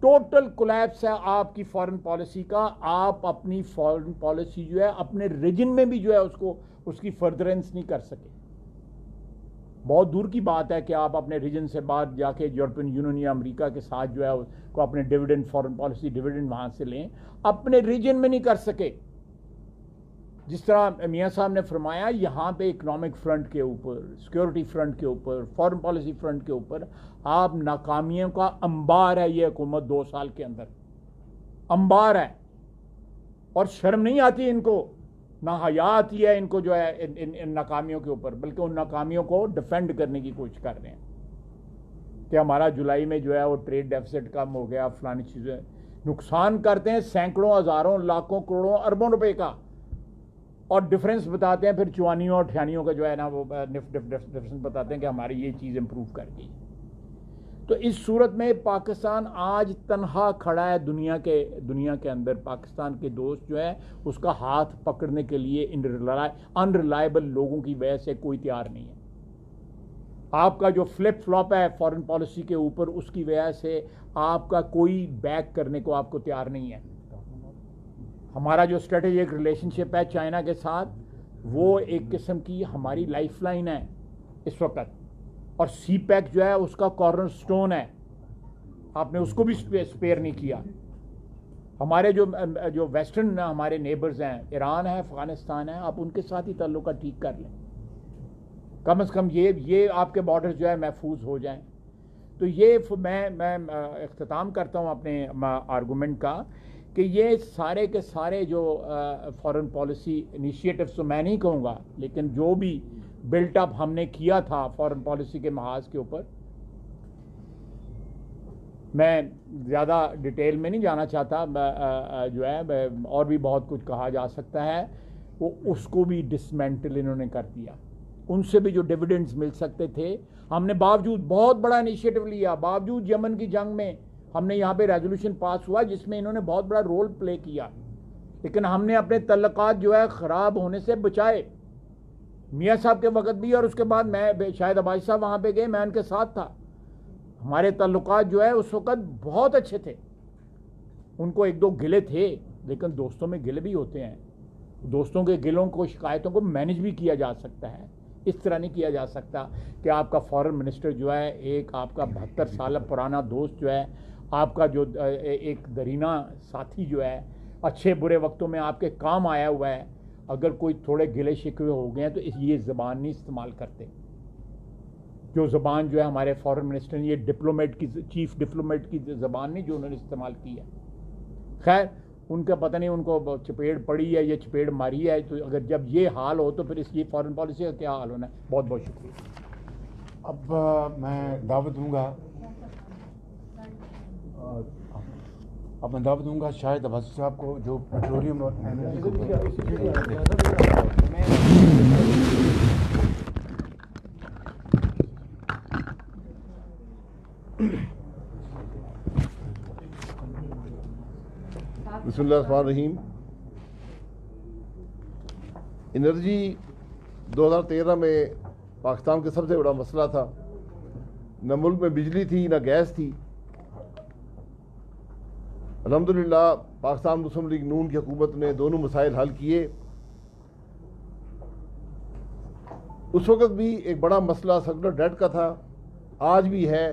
ٹوٹل کولیپس ہے آپ کی فارن پالیسی کا. آپ اپنی فارن پالیسی جو ہے اپنے ریجن میں بھی جو ہے اس کی فردرنس نہیں کر سکے. بہت دور کی بات ہے کہ آپ اپنے ریجن سے باہر جا کے یورپین یونین یا امریکہ کے ساتھ جو ہے کو اپنے ڈیویڈنڈ فارن پالیسی ڈیویڈنڈ وہاں سے لیں، اپنے ریجن میں نہیں کر سکے. جس طرح میاں صاحب نے فرمایا، یہاں پہ اکنامک فرنٹ کے اوپر، سیکیورٹی فرنٹ کے اوپر، فارن پالیسی فرنٹ کے اوپر آپ ناکامیوں کا انبار ہے. یہ حکومت 2 سال کے اندر انبار ہے، اور شرم نہیں آتی ان کو نہ حیا آتی ہے ان کو جو ہے ان ناکامیوں کے اوپر، بلکہ ان ناکامیوں کو ڈیفینڈ کرنے کی کوشش کر رہے ہیں کہ ہمارا جولائی میں جو ہے وہ ٹریڈ ڈیفیسٹ کم ہو گیا، فلانی چیزیں نقصان کرتے ہیں سینکڑوں ہزاروں لاکھوں کروڑوں اربوں روپے کا، اور ڈفرینس بتاتے ہیں پھر چوانیوں اور ٹھیانیوں کا جو ہے نا وہ ڈفرینس بتاتے ہیں کہ ہماری یہ چیز امپروو کر گئی۔ تو اس صورت میں پاکستان آج تنہا کھڑا ہے دنیا کے اندر، پاکستان کے دوست جو ہے اس کا ہاتھ پکڑنے کے لیے ان ریلائبل لوگوں کی وجہ سے کوئی تیار نہیں ہے۔ آپ کا جو فلپ فلاپ ہے فارن پالیسی کے اوپر، اس کی وجہ سے آپ کا کوئی بیک کرنے کو آپ کو تیار نہیں ہے۔ ہمارا جو اسٹریٹجک ریلیشن شپ ہے چائنا کے ساتھ، وہ ایک قسم کی ہماری لائف لائن ہے اس وقت، اور سی پیک جو ہے اس کا کارنر سٹون ہے، آپ نے اس کو بھی سپیئر نہیں کیا۔ ہمارے جو ویسٹرن ہمارے نیبرز ہیں، ایران ہے، افغانستان ہے، آپ ان کے ساتھ ہی تعلقات ٹھیک کر لیں، کم از کم یہ آپ کے بارڈر جو ہے محفوظ ہو جائیں۔ تو یہ میں اختتام کرتا ہوں اپنے آرگومنٹ کا کہ یہ سارے کے سارے جو فارن پالیسی انیشیٹوز تو میں نہیں کہوں گا، لیکن جو بھی بلٹ اپ ہم نے کیا تھا فارن پالیسی کے محاذ کے اوپر، میں زیادہ ڈیٹیل میں نہیں جانا چاہتا، جو ہے اور بھی بہت کچھ کہا جا سکتا ہے، وہ اس کو بھی ڈسمینٹل انہوں نے کر دیا۔ ان سے بھی جو ڈیویڈنڈز مل سکتے تھے، ہم نے باوجود بہت بڑا انیشیٹو لیا، باوجود یمن کی جنگ میں ہم نے یہاں پہ ریزولوشن پاس ہوا جس میں انہوں نے بہت بڑا رول پلے کیا، لیکن ہم نے اپنے تعلقات جو ہے خراب ہونے سے بچائے، میاں صاحب کے وقت بھی، اور اس کے بعد میں شاہد عباسی صاحب وہاں پہ گئے، میں ان کے ساتھ تھا، ہمارے تعلقات جو ہے اس وقت بہت اچھے تھے۔ ان کو ایک دو گلے تھے، لیکن دوستوں میں گلے بھی ہوتے ہیں، دوستوں کے گلوں کو، شکایتوں کو مینج بھی کیا جا سکتا ہے۔ اس طرح نہیں کیا جا سکتا کہ آپ کا فارن منسٹر جو ہے، ایک آپ کا 72 سال پرانا دوست جو ہے، آپ کا جو ایک درینہ ساتھی جو ہے، اچھے برے وقتوں میں آپ کے کام آیا ہوا ہے، اگر کوئی تھوڑے گلے شکوے ہو گئے ہیں تو یہ زبان نہیں استعمال کرتے، جو زبان جو ہے ہمارے فارن منسٹر نے، یہ ڈپلومیٹ کی، چیف ڈپلومیٹ کی زبان نہیں جو انہوں نے استعمال کی ہے۔ خیر، ان کا پتہ نہیں ان کو چپیڑ پڑی ہے یا چپیڑ ماری ہے، تو اگر جب یہ حال ہو تو پھر اس کی فارن پالیسی کا کیا حال ہونا ہے۔ بہت بہت شکریہ۔ اب میں دعوت دوں گا شاہد عباسی صاحب کو، جو پیٹرولیم اور انرجی کو بسم اللہ الرحمن الرحیم۔ انرجی 2013 میں پاکستان کا سب سے بڑا مسئلہ تھا، نہ ملک میں بجلی تھی نہ گیس تھی۔ الحمدللہ پاکستان مسلم لیگ نون کی حکومت نے دونوں مسائل حل کیے۔ اس وقت بھی ایک بڑا مسئلہ سرکولر ڈیٹ کا تھا، آج بھی ہے،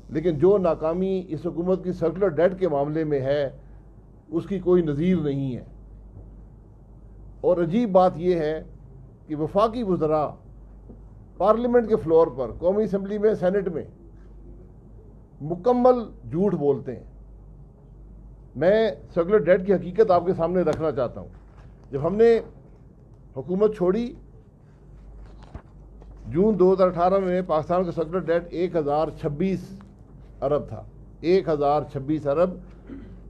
لیکن جو ناکامی اس حکومت کی سرکولر ڈیٹ کے معاملے میں ہے اس کی کوئی نظیر نہیں ہے۔ اور عجیب بات یہ ہے کہ وفاقی وزراء پارلیمنٹ کے فلور پر، قومی اسمبلی میں، سینٹ میں مکمل جھوٹ بولتے ہیں۔ میں سرکولر ڈیٹ کی حقیقت آپ کے سامنے رکھنا چاہتا ہوں۔ جب ہم نے حکومت چھوڑی جون 2018 میں، پاکستان کا سرکولر ڈیٹ 1026 ارب تھا، 1026 ارب،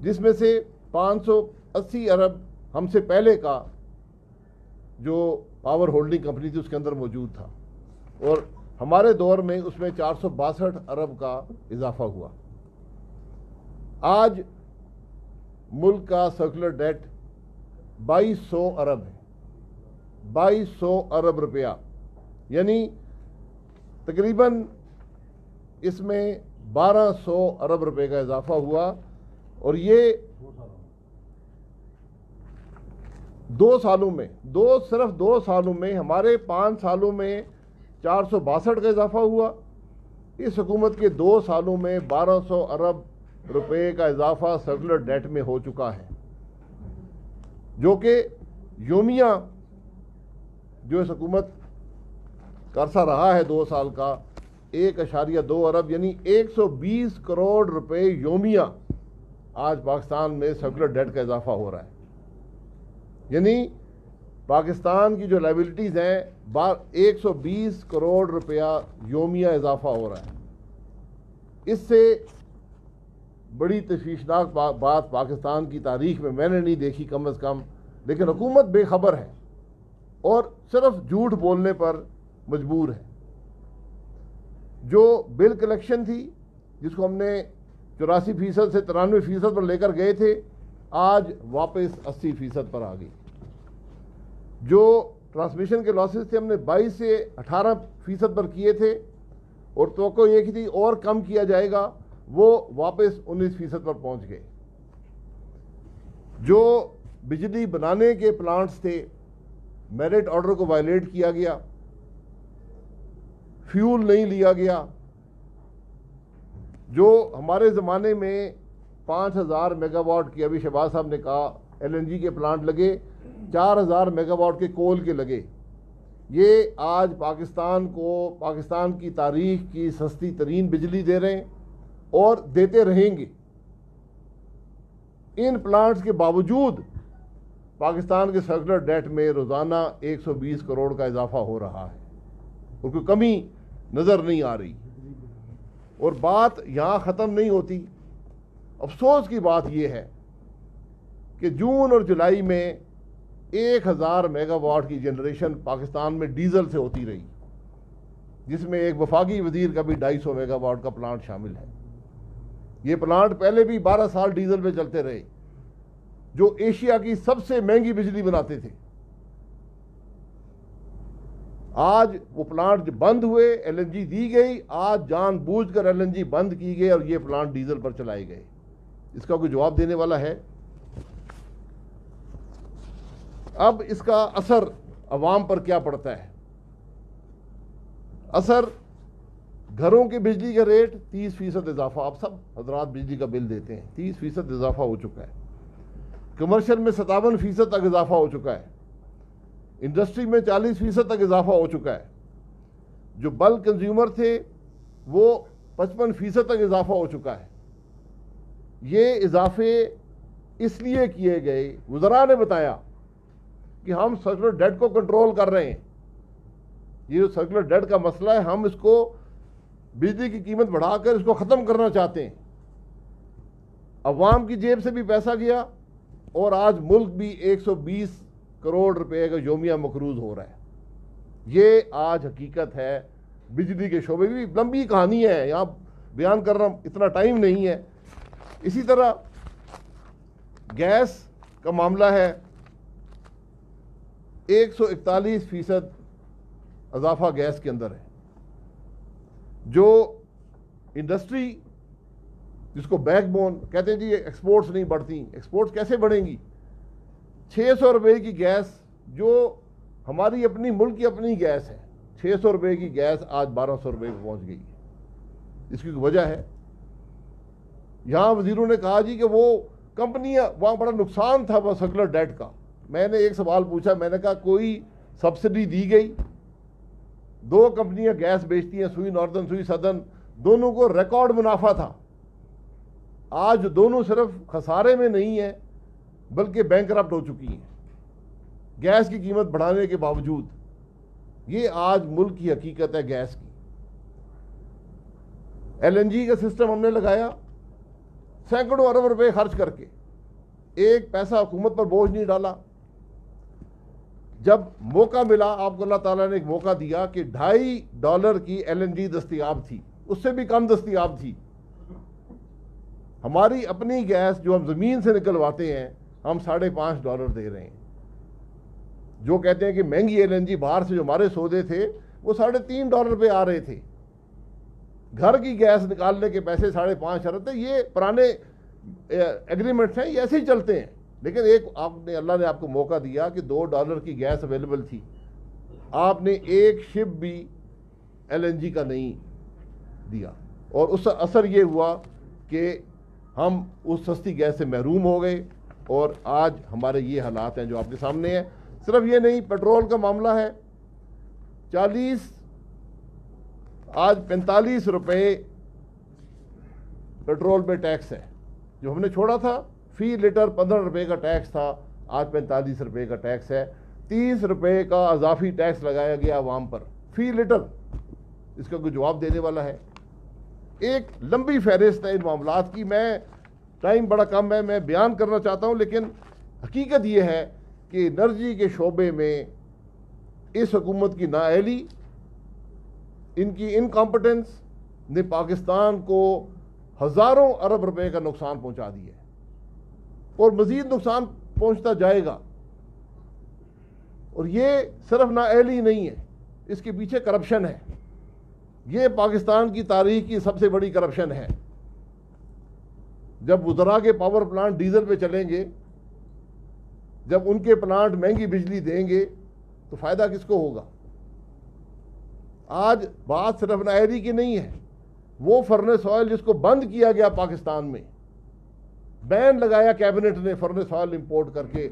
جس میں سے 580 ارب ہم سے پہلے کا جو پاور ہولڈنگ کمپنی تھی اس کے اندر موجود تھا، اور ہمارے دور میں اس میں 462 ارب کا اضافہ ہوا۔ آج ملک کا سرکولر ڈیٹ 2200 ارب ہے، 2200 ارب روپیہ، یعنی تقریباً اس میں 1200 ارب روپے کا اضافہ ہوا، اور یہ 2 سالوں میں، صرف 2 سالوں میں، ہمارے 5 سالوں میں 462 کا اضافہ ہوا، اس حکومت کے 2 سالوں میں 1200 ارب روپے کا اضافہ سرکولر ڈیٹ میں ہو چکا ہے، جو کہ یومیہ جو اس حکومت کا عرصہ رہا ہے 2 سال کا، 1.2 ارب یعنی 120 کروڑ روپے یومیہ آج پاکستان میں سرکولر ڈیٹ کا اضافہ ہو رہا ہے۔ یعنی پاکستان کی جو لائبلٹیز ہیں 120 کروڑ روپیہ یومیہ اضافہ ہو رہا ہے. اس سے بڑی تشویشناک بات پاکستان کی تاریخ میں نے نہیں دیکھی کم از کم. لیکن حکومت بے خبر ہے اور صرف جھوٹ بولنے پر مجبور ہے. جو بل کلیکشن تھی جس کو ہم نے 84% سے 93% پر لے کر گئے تھے, آج واپس 80% پر آ گئی. جو ٹرانسمیشن کے لاسز تھے ہم نے 22 سے 18% پر کیے تھے اور توقع یہ کی تھی اور کم کیا جائے گا, وہ واپس 19% پر پہنچ گئے. جو بجلی بنانے کے پلانٹس تھے میرٹ آرڈر کو وائلیٹ کیا گیا, فیول نہیں لیا گیا. جو ہمارے زمانے میں 5000 میگا واٹ کی, ابھی شہباز صاحب نے کہا LNG کے پلانٹ لگے, 4000 میگا واٹ کے کول کے لگے. یہ آج پاکستان کو پاکستان کی تاریخ کی سستی ترین بجلی دے رہے ہیں اور دیتے رہیں گے. ان پلانٹس کے باوجود پاکستان کے سرکولر ڈیٹ میں روزانہ 120 کروڑ کا اضافہ ہو رہا ہے اور کوئی کمی نظر نہیں آ رہی. اور بات یہاں ختم نہیں ہوتی. افسوس کی بات یہ ہے کہ جون اور جولائی میں 1000 میگا واٹ کی جنریشن پاکستان میں ڈیزل سے ہوتی رہی, جس میں ایک وفاقی وزیر کا بھی 250 میگا واٹ کا پلانٹ شامل ہے. یہ پلانٹ پہلے بھی 12 سال ڈیزل پہ چلتے رہے, جو ایشیا کی سب سے مہنگی بجلی بناتے تھے. آج وہ پلانٹ بند ہوئے, LNG دی گئی, آج جان بوجھ کر LNG بند کی گئی اور یہ پلانٹ ڈیزل پر چلائے گئے. اس کا کوئی جواب دینے والا ہے؟ اب اس کا اثر عوام پر کیا پڑتا ہے؟ اثر گھروں کے بجلی کا ریٹ 30% اضافہ. آپ سب حضرات بجلی کا بل دیتے ہیں, 30% اضافہ ہو چکا ہے. کمرشل میں 57% تک اضافہ ہو چکا ہے. انڈسٹری میں 40% تک اضافہ ہو چکا ہے. جو بلک کنزیومر تھے وہ 55% تک اضافہ ہو چکا ہے. یہ اضافے اس لیے کیے گئے, وزراء نے بتایا کہ ہم سرکولر ڈیٹ کو کنٹرول کر رہے ہیں. یہ جو سرکولر ڈیٹ کا مسئلہ ہے, ہم اس کو بجلی کی قیمت بڑھا کر اس کو ختم کرنا چاہتے ہیں. عوام کی جیب سے بھی پیسہ گیا اور آج ملک بھی 120 کروڑ روپے کا یومیہ مقروض ہو رہا ہے. یہ آج حقیقت ہے بجلی کے شعبے بھی. لمبی کہانی ہے, یہاں بیان کرنا اتنا ٹائم نہیں ہے. اسی طرح گیس کا معاملہ ہے, 141% اضافہ گیس کے اندر ہے. جو انڈسٹری جس کو بیک بون کہتے ہیں, جی ایکسپورٹس نہیں بڑھتی, ایکسپورٹس کیسے بڑھیں گی؟ 600 روپے کی گیس جو ہماری اپنی ملک کی اپنی گیس ہے, 600 روپے کی گیس آج 1200 روپے پہ پہنچ گئی ہے. اس کی وجہ ہے, یہاں وزیروں نے کہا جی کہ وہ کمپنیاں, وہاں بڑا نقصان تھا وہ سرکولر ڈیٹ کا. میں نے ایک سوال پوچھا, میں نے کہا کوئی سبسڈی دی گئی؟ 2 کمپنیاں گیس بیچتی ہیں, سوئی ناردرن سوئی سدرن, دونوں کو ریکارڈ منافع تھا. آج دونوں صرف خسارے میں نہیں ہیں بلکہ بینکرپٹ ہو چکی ہیں گیس کی قیمت بڑھانے کے باوجود. یہ آج ملک کی حقیقت ہے گیس کی. LNG کا سسٹم ہم نے لگایا, سینکڑوں ارب روپے خرچ کر کے, ایک پیسہ حکومت پر بوجھ نہیں ڈالا. جب موقع ملا, آپ کو اللہ تعالیٰ نے ایک موقع دیا کہ $2.5 کی LNG دستیاب تھی, اس سے بھی کم دستیاب تھی. ہماری اپنی گیس جو ہم زمین سے نکلواتے ہیں ہم $5.5 دے رہے ہیں. جو کہتے ہیں کہ مہنگی LNG باہر سے جو ہمارے سودے تھے وہ $3.5 پہ آ رہے تھے. گھر کی گیس نکالنے کے پیسے 5.5 تھے. یہ پرانے ایگریمنٹس ہیں, یہ ایسے ہی چلتے ہیں. لیکن ایک اللہ نے آپ کو موقع دیا کہ $2 کی گیس اویلیبل تھی, آپ نے ایک شپ بھی LNG کا نہیں دیا, اور اس کا اثر یہ ہوا کہ ہم اس سستی گیس سے محروم ہو گئے. اور آج ہمارے یہ حالات ہیں جو آپ کے سامنے ہیں. صرف یہ نہیں, پیٹرول کا معاملہ ہے, 45 روپے پیٹرول پہ ٹیکس ہے. جو ہم نے چھوڑا تھا فی لیٹر 15 روپے کا ٹیکس تھا, آج 45 روپے کا ٹیکس ہے. 30 روپے کا اضافی ٹیکس لگایا گیا عوام پر فی لیٹر. اس کا کوئی جواب دینے والا ہے؟ ایک لمبی فہرست ہے ان معاملات کی. میں ٹائم بڑا کم ہے, میں بیان کرنا چاہتا ہوں, لیکن حقیقت یہ ہے کہ انرجی کے شعبے میں اس حکومت کی نااہلی, ان کی انکمپٹنس نے پاکستان کو ہزاروں ارب روپے کا نقصان پہنچا دیا ہے اور مزید نقصان پہنچتا جائے گا. اور یہ صرف نااہلی نہیں ہے, اس کے پیچھے کرپشن ہے. یہ پاکستان کی تاریخ کی سب سے بڑی کرپشن ہے. جب وزراء کے پاور پلانٹ ڈیزل پہ چلیں گے, جب ان کے پلانٹ مہنگی بجلی دیں گے, تو فائدہ کس کو ہوگا؟ آج بات صرف نااہلی کی نہیں ہے. وہ فرنس آئل جس کو بند کیا گیا پاکستان میں, بین لگایا کیبنٹ نے فرنس آئل امپورٹ کر کے,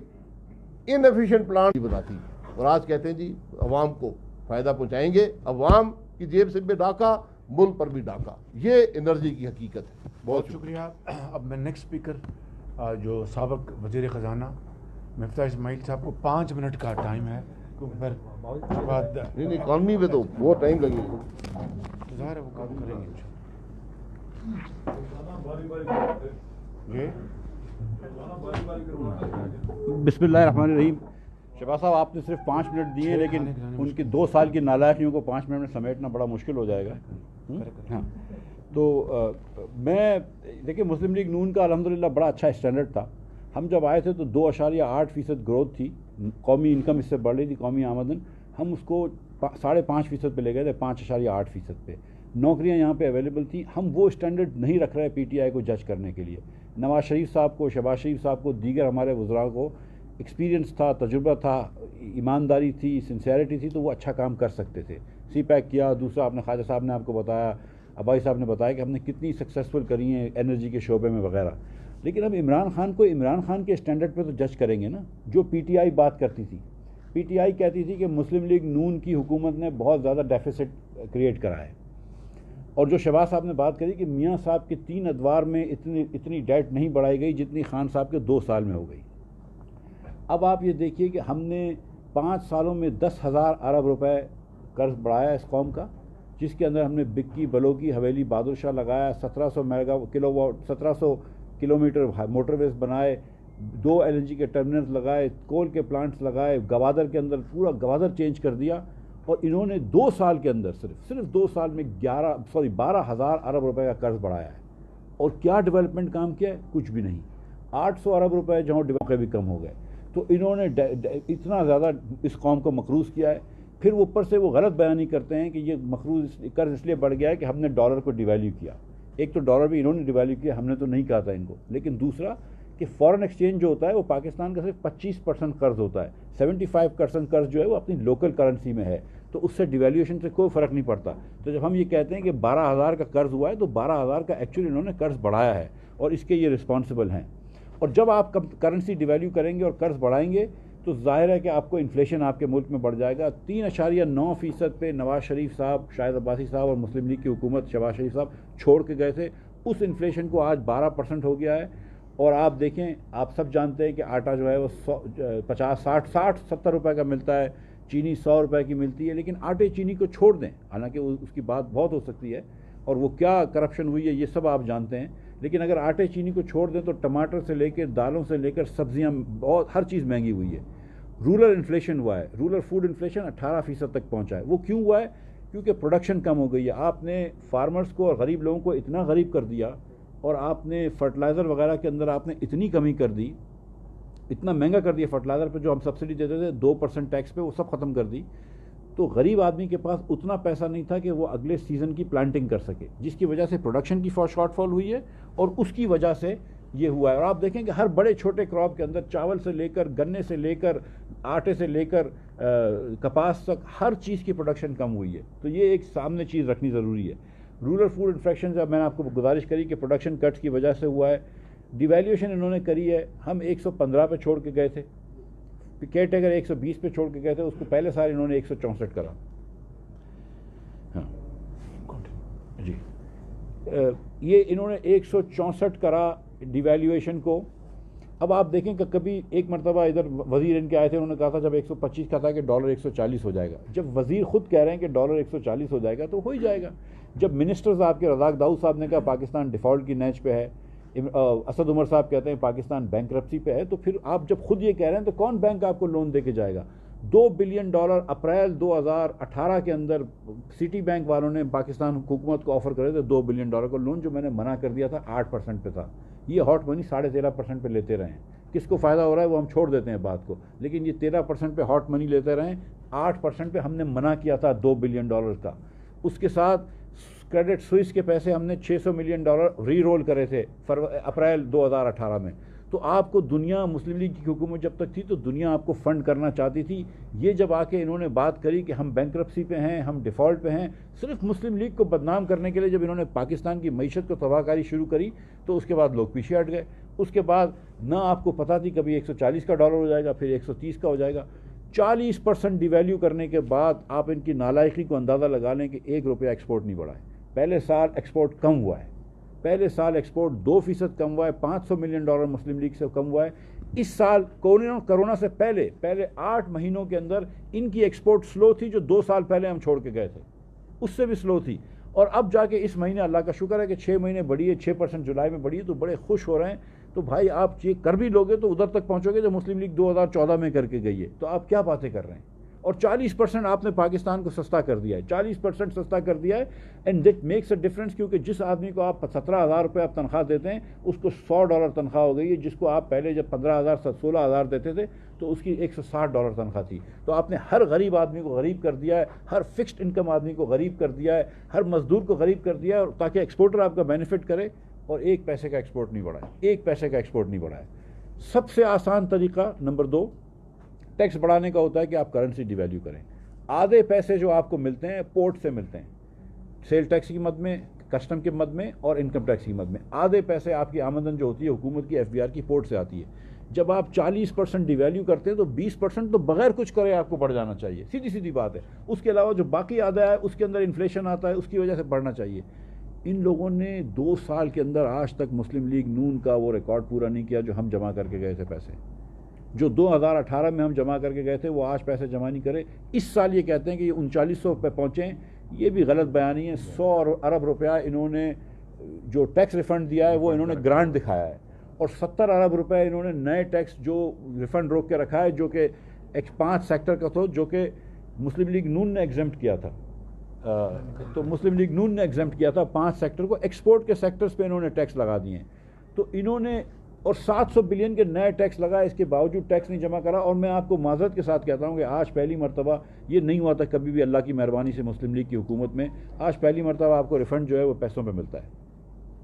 ان ایفیشینٹ پلانٹ بناتی, اور آج کہتے ہیں جی عوام کو فائدہ پہنچائیں گے. عوام کی جیب سے بھی ڈاکہ, ملک پر بھی ڈاکہ. یہ انرجی کی حقیقت ہے. بہت شکریہ. اب میں نیکسٹ اسپیکر جو سابق وزیر خزانہ مفتاح اسماعیل صاحب کو 5 منٹ کا ٹائم ہے, کیونکہ پھر بعد نہیں اکانومی میں تو بہت ٹائم لگے گا. ظاہر ہے وہ کام کریں گے. بسم اللہ الرحمن الرحیم. شہباز صاحب آپ نے صرف 5 منٹ دیے, لیکن ان کی 2 سال کی نالائقیوں کو 5 منٹ میں سمیٹنا بڑا مشکل ہو جائے گا. ہاں, تو میں دیکھیں مسلم لیگ نون کا الحمدللہ بڑا اچھا اسٹینڈرڈ تھا. ہم جب آئے تھے تو 2.8% گروتھ تھی, قومی انکم اس سے بڑھ رہی تھی, قومی آمدن. ہم اس کو 5.5% پہ لے گئے تھے, 5.8% پہ. نوکریاں یہاں پہ اویلیبل تھیں. ہم وہ اسٹینڈرڈ نہیں رکھ رہے پی ٹی آئی کو جج کرنے کے لیے. نواز شریف صاحب کو, شہباز شریف صاحب کو, دیگر ہمارے وزراء کو ایکسپیرینس تھا, تجربہ تھا, ایمانداری تھی, سنسیئرٹی تھی, تو وہ اچھا کام کر سکتے تھے. سی پیک کیا. دوسرا آپ نے خواجہ صاحب نے آپ کو بتایا, ابائی صاحب نے بتایا کہ ہم نے کتنی سکسیزفل کری ہیں انرجی کے شعبے میں وغیرہ. لیکن اب عمران خان کو عمران خان کے اسٹینڈرڈ پہ تو جج کریں گے نا. جو پی ٹی آئی بات کرتی تھی, پی ٹی آئی کہتی تھی کہ مسلم لیگ نون کی حکومت نے بہت زیادہ ڈیفیسٹ کریٹ کرا ہے. اور جو شہباز صاحب نے بات کری کہ میاں صاحب کے 3 ادوار میں اتنی ڈیٹ نہیں بڑھائی گئی جتنی خان صاحب کے 2 سال میں ہو گئی. اب آپ یہ دیکھیے کہ ہم نے 5 سالوں میں 10,000 ارب روپے قرض بڑھایا اس قوم کا, جس کے اندر ہم نے بکی, بلوکی, حویلی, بہادر شاہ لگایا, 1700 کلومیٹر موٹر ویز بنائے, 2 LNG کے ٹرمینلز لگائے, کول کے پلانٹس لگائے, گوادر کے اندر پورا گوادر چینج کر دیا. اور انہوں نے 2 سال کے اندر صرف 2 سال میں 12,000 ارب روپے کا قرض بڑھایا ہے. اور کیا ڈیولپمنٹ کام کیا ہے؟ کچھ بھی نہیں. 800 ارب روپے جہاں ڈیولپ بھی کم ہو گئے. تو انہوں نے اتنا زیادہ اس قوم کو مقروض کیا ہے. پھر اوپر سے وہ غلط بیانی کرتے ہیں کہ یہ مقروض قرض اس لیے بڑھ گیا ہے کہ ہم نے ڈالر کو ڈیویلیو کیا. ایک تو ڈالر بھی انہوں نے ڈیویلیو کیا, ہم نے تو نہیں کہا تھا ان کو. لیکن دوسرا کہ فارن ایکسچینج جو ہوتا ہے وہ پاکستان کا صرف 25% قرض ہوتا ہے, 75% قرض جو ہے وہ اپنی لوکل کرنسی میں ہے. تو اس سے ڈیویلیوشن سے کوئی فرق نہیں پڑتا. تو جب ہم یہ کہتے ہیں کہ 12,000 کا قرض ہوا ہے, تو 12,000 کا ایکچولی انہوں نے قرض بڑھایا ہے, اور اس کے یہ رسپانسبل ہیں. اور جب آپ کرنسی ڈیویلیو کریں گے اور قرض بڑھائیں گے, تو ظاہر ہے کہ آپ کو انفلیشن آپ کے ملک میں بڑھ جائے گا. 3.9% پہ نواز شریف صاحب, شاہد عباسی صاحب اور مسلم لیگ کی حکومت شہباز شریف صاحب چھوڑ کے گئے تھے. اس انفلیشن کو آج 12% ہو گیا ہے. اور آپ دیکھیں, آپ سب جانتے ہیں کہ آٹا جو ہے وہ 50, 60, 70 روپے کا ملتا ہے, چینی 100 روپے کی ملتی ہے. لیکن آٹے چینی کو چھوڑ دیں, حالانکہ اس کی بات بہت ہو سکتی ہے, اور وہ کیا کرپشن ہوئی ہے یہ سب آپ جانتے ہیں. لیکن اگر آٹے چینی کو چھوڑ دیں تو ٹماٹر سے لے کے دالوں سے لے کر سبزیاں, بہت ہر چیز مہنگی ہوئی ہے. رورل انفلیشن ہوا ہے, رورل فوڈ انفلیشن 18% تک پہنچا ہے. وہ کیوں ہوا ہے؟ کیونکہ پروڈکشن کم ہو گئی ہے. آپ نے فارمرز کو اور غریب لوگوں کو اتنا غریب کر دیا, اور آپ نے فرٹیلائزر وغیرہ کے اندر آپ نے اتنی کمی کر دی, اتنا مہنگا کر دیا فرٹیلائزر پہ جو ہم سبسڈی دیتے تھے 2% ٹیکس پہ, وہ سب ختم کر دی. تو غریب آدمی کے پاس اتنا پیسہ نہیں تھا کہ وہ اگلے سیزن کی پلانٹنگ کر سکے, جس کی وجہ سے پروڈکشن کی شارٹ فال ہوئی ہے, اور اس کی وجہ سے یہ ہوا ہے. اور آپ دیکھیں کہ ہر بڑے چھوٹے کراپ کے اندر, چاول سے لے کر, گنے سے لے کر, آٹے سے لے کر کپاس تک, ہر چیز کی پروڈکشن کم ہوئی ہے. تو یہ ایک سامنے چیز رکھنی ضروری ہے. رورل فوڈ انفلیشن جب میں نے آپ کو گزارش کری کہ پروڈکشن کٹس کی وجہ سے ہوا ہے. ڈیویلیوشن انہوں نے کری ہے, ہم 115 پہ چھوڑ کے گئے تھے, کیئر ٹیکر 120 پہ چھوڑ کے گئے تھے, اس کو پہلے سال انہوں نے 164 کرا. ہاں جی, یہ انہوں نے 164 کرا ڈیویلیویشن کو. اب آپ دیکھیں کہ کبھی ایک مرتبہ ادھر وزیر ان کے آئے تھے، انہوں نے کہا تھا جب 125 کا تھا کہ ڈالر 140 ہو جائے گا. جب وزیر خود کہہ رہے ہیں کہ ڈالر 140 ہو جائے گا تو ہو ہی جائے گا. جب منسٹرز آپ کے رزاق داؤد صاحب نے کہا پاکستان ڈیفالٹ کی نیچ پہ ہے، اسد عمر صاحب کہتے ہیں پاکستان بینکرپسی پہ ہے، تو پھر آپ جب خود یہ کہہ رہے ہیں تو کون بینک آپ کو لون دے کے جائے گا؟ $2 بلین اپریل 2018 کے اندر سٹی بینک والوں نے پاکستان حکومت کو آفر کرے تھے $2 بلین کا لون، جو میں نے منع کر دیا تھا 8% پہ تھا. یہ ہاٹ منی 13.5% پہ لیتے رہے ہیں. کس کو فائدہ ہو رہا ہے وہ ہم چھوڑ دیتے ہیں بات کو، لیکن یہ 13% پہ ہاٹ منی لیتے رہے. 8% پہ ہم نے منع کیا تھا $2 بلین کا. اس کے ساتھ کریڈٹ سوئس کے پیسے ہم نے $600 ملین ری رول کرے تھے اپریل 2018 میں. تو آپ کو دنیا، مسلم لیگ کی حکومت جب تک تھی تو دنیا آپ کو فنڈ کرنا چاہتی تھی. یہ جب آ کے انہوں نے بات کری کہ ہم بینکرپسی پہ ہیں، ہم ڈیفالٹ پہ ہیں، صرف مسلم لیگ کو بدنام کرنے کے لیے جب انہوں نے پاکستان کی معیشت کو تباہ کاری شروع کری تو اس کے بعد لوگ پیچھے ہٹ گئے. اس کے بعد نہ آپ کو پتہ تھی کبھی 140 کا ڈالر ہو جائے گا، پھر 130 کا ہو جائے گا. 40% ڈی ویلیو کرنے کے بعد آپ ان کی نالائقی کو اندازہ لگا لیں کہ $1 ایکسپورٹ نہیں بڑھا ہے. پہلے سال ایکسپورٹ کم ہوا ہے، پہلے سال ایکسپورٹ 2% کم ہوا ہے، $500 ملین مسلم لیگ سے کم ہوا ہے. اس سال کرونا سے پہلے 8 مہینوں کے اندر ان کی ایکسپورٹ سلو تھی، جو 2 سال پہلے ہم چھوڑ کے گئے تھے اس سے بھی سلو تھی. اور اب جا کے اس مہینے اللہ کا شکر ہے کہ 6 مہینے بڑھی ہے، 6% جولائی میں بڑھی ہے، تو بڑے خوش ہو رہے ہیں. تو بھائی آپ یہ کر بھی لوگے تو ادھر تک پہنچو گے جو مسلم لیگ 2014 میں کر کے گئی ہے. تو آپ کیا باتیں کر رہے ہیں؟ اور 40% آپ نے پاکستان کو سستا کر دیا ہے، 40% سستا کر دیا ہے. And that makes a difference, کیونکہ جس آدمی کو آپ $17,000 آپ تنخواہ دیتے ہیں اس کو $100 تنخواہ ہو گئی ہے. جس کو آپ پہلے جب 15,000 16,000 دیتے تھے تو اس کی $160 تنخواہ تھی. تو آپ نے ہر غریب آدمی کو غریب کر دیا ہے، ہر فکسڈ انکم آدمی کو غریب کر دیا ہے، ہر مزدور کو غریب کر دیا ہے، تاکہ ایکسپورٹر آپ کا بینیفٹ کرے. اور 1 پیسے کا ایکسپورٹ نہیں بڑھا ہے، 1 پیسے کا ایکسپورٹ نہیں بڑھا ہے. سب سے آسان طریقہ نمبر 2 ٹیکس بڑھانے کا ہوتا ہے کہ آپ کرنسی ڈی ویلیو کریں. آدھے پیسے جو آپ کو ملتے ہیں پورٹ سے ملتے ہیں، سیل ٹیکس کی مد میں، کسٹم کے مد میں اور انکم ٹیکس کی مد میں. آدھے پیسے آپ کی آمدن جو ہوتی ہے حکومت کی FBR کی پورٹ سے آتی ہے. جب آپ 40% ڈی ویلیو کرتے ہیں تو 20% تو بغیر کچھ کرے آپ کو بڑھ جانا چاہیے، سیدھی سیدھی بات ہے. اس کے علاوہ جو باقی آدھا ہے اس کے اندر انفلیشن آتا ہے، اس کی وجہ سے بڑھنا چاہیے. ان لوگوں نے 2 سال کے اندر آج تک مسلم لیگ نون کا وہ ریکارڈ پورا نہیں کیا جو ہم جمع کر کے گئے تھے. پیسے جو 2018 میں ہم جمع کر کے گئے تھے وہ آج پیسے جمع نہیں کرے. اس سال یہ کہتے ہیں کہ یہ 3900 پہ پہنچیں. یہ بھی غلط بیانی ہے. 100 ارب روپیہ انہوں نے جو ٹیکس ریفنڈ دیا ہے وہ انہوں نے گرانٹ دکھایا ہے، اور 70 ارب روپے انہوں نے نئے ٹیکس جو ریفنڈ روک کے رکھا ہے، جو کہ 5 سیکٹر کا تھا، جو کہ مسلم لیگ نون نے ایگزمپٹ کیا تھا. تو مسلم لیگ نون نے ایگزمپٹ کیا تھا 5 سیکٹر کو. ایکسپورٹ کے سیکٹرز پہ انہوں نے ٹیکس لگا دیے ہیں. تو انہوں نے اور 700 بلین کے نئے ٹیکس لگا، اس کے باوجود ٹیکس نہیں جمع کرا. اور میں آپ کو معذرت کے ساتھ کہتا ہوں کہ آج پہلی مرتبہ یہ نہیں ہوا تھا کبھی بھی اللہ کی مہربانی سے مسلم لیگ کی حکومت میں. آج پہلی مرتبہ آپ کو ریفنڈ جو ہے وہ پیسوں پہ ملتا ہے.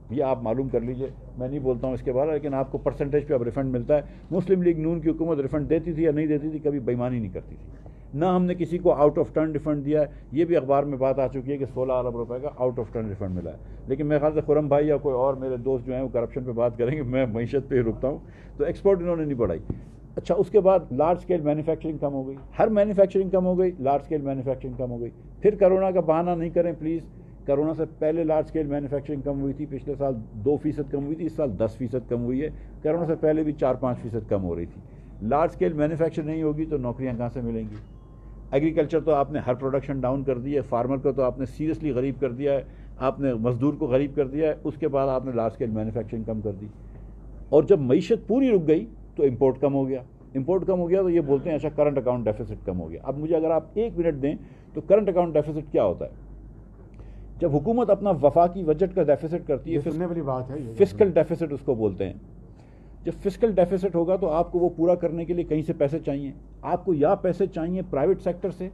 یہ آپ معلوم کر لیجئے، میں نہیں بولتا ہوں اس کے بارے، لیکن آپ کو پرسنٹیج پہ اب ریفنڈ ملتا ہے. مسلم لیگ نون کی حکومت ریفنڈ دیتی تھی یا نہیں دیتی تھی، کبھی بےمانی نہیں کرتی تھی. نہ ہم نے کسی کو آؤٹ آف ٹرن ریفنڈ دیا ہے. یہ بھی اخبار میں بات آ چکی ہے کہ 16 ارب روپے کا آؤٹ آف ٹرن ریفنڈ ملا ہے. لیکن میرے خیال سے خرم بھائی یا کوئی اور میرے دوست جو ہیں وہ کرپشن پہ بات کریں گے، میں معیشت پہ ہی رکتا ہوں. تو ایکسپورٹ انہوں نے نہیں بڑھائی. اچھا، اس کے بعد لارج اسکیل مینوفیکچرنگ کم ہو گئی، ہر مینوفیکچرنگ کم ہو گئی، لارج اسکیل مینوفیکچرنگ کم ہو گئی. پھر کرونا کا بہانہ نہیں کریں پلیز. کرونا سے پہلے لارج اسکیل مینوفیکچرنگ کم ہوئی تھی، پچھلے سال 2% کم ہوئی تھی، اس سال 10% کم ہوئی ہے. کرونا سے پہلے بھی 4-5% کم ہو رہی تھی. لارج اسکیل مینوفیکچر نہیں ہوگی تو نوکریاں کہاں سے ملیں گی؟ ایگریکلچر تو آپ نے ہر پروڈکشن ڈاؤن کر دی ہے، فارمر کو تو آپ نے سیریسلی غریب کر دیا ہے، آپ نے مزدور کو غریب کر دیا ہے. اس کے بعد آپ نے لارج اسکیل مینوفیکچرنگ کم کر دی. اور جب معیشت پوری رک گئی تو امپورٹ کم ہو گیا. امپورٹ کم ہو گیا تو یہ بولتے ہیں اچھا کرنٹ اکاؤنٹ ڈیفیسٹ کم ہو گیا. اب مجھے اگر آپ 1 منٹ دیں تو کرنٹ اکاؤنٹ ڈیفیسٹ کیا ہوتا ہے؟ جب حکومت اپنا وفاقی بجٹ کا ڈیفیسٹ کرتی ہے، سننے والی بات ہے، فسکل ڈیفیسٹ اس کو بولتے ہیں. جب فسکل ڈیفیسٹ ہوگا تو آپ کو وہ پورا کرنے کے لیے کہیں سے پیسے چاہیے. آپ کو یا پیسے چاہیے پرائیویٹ سیکٹر سے،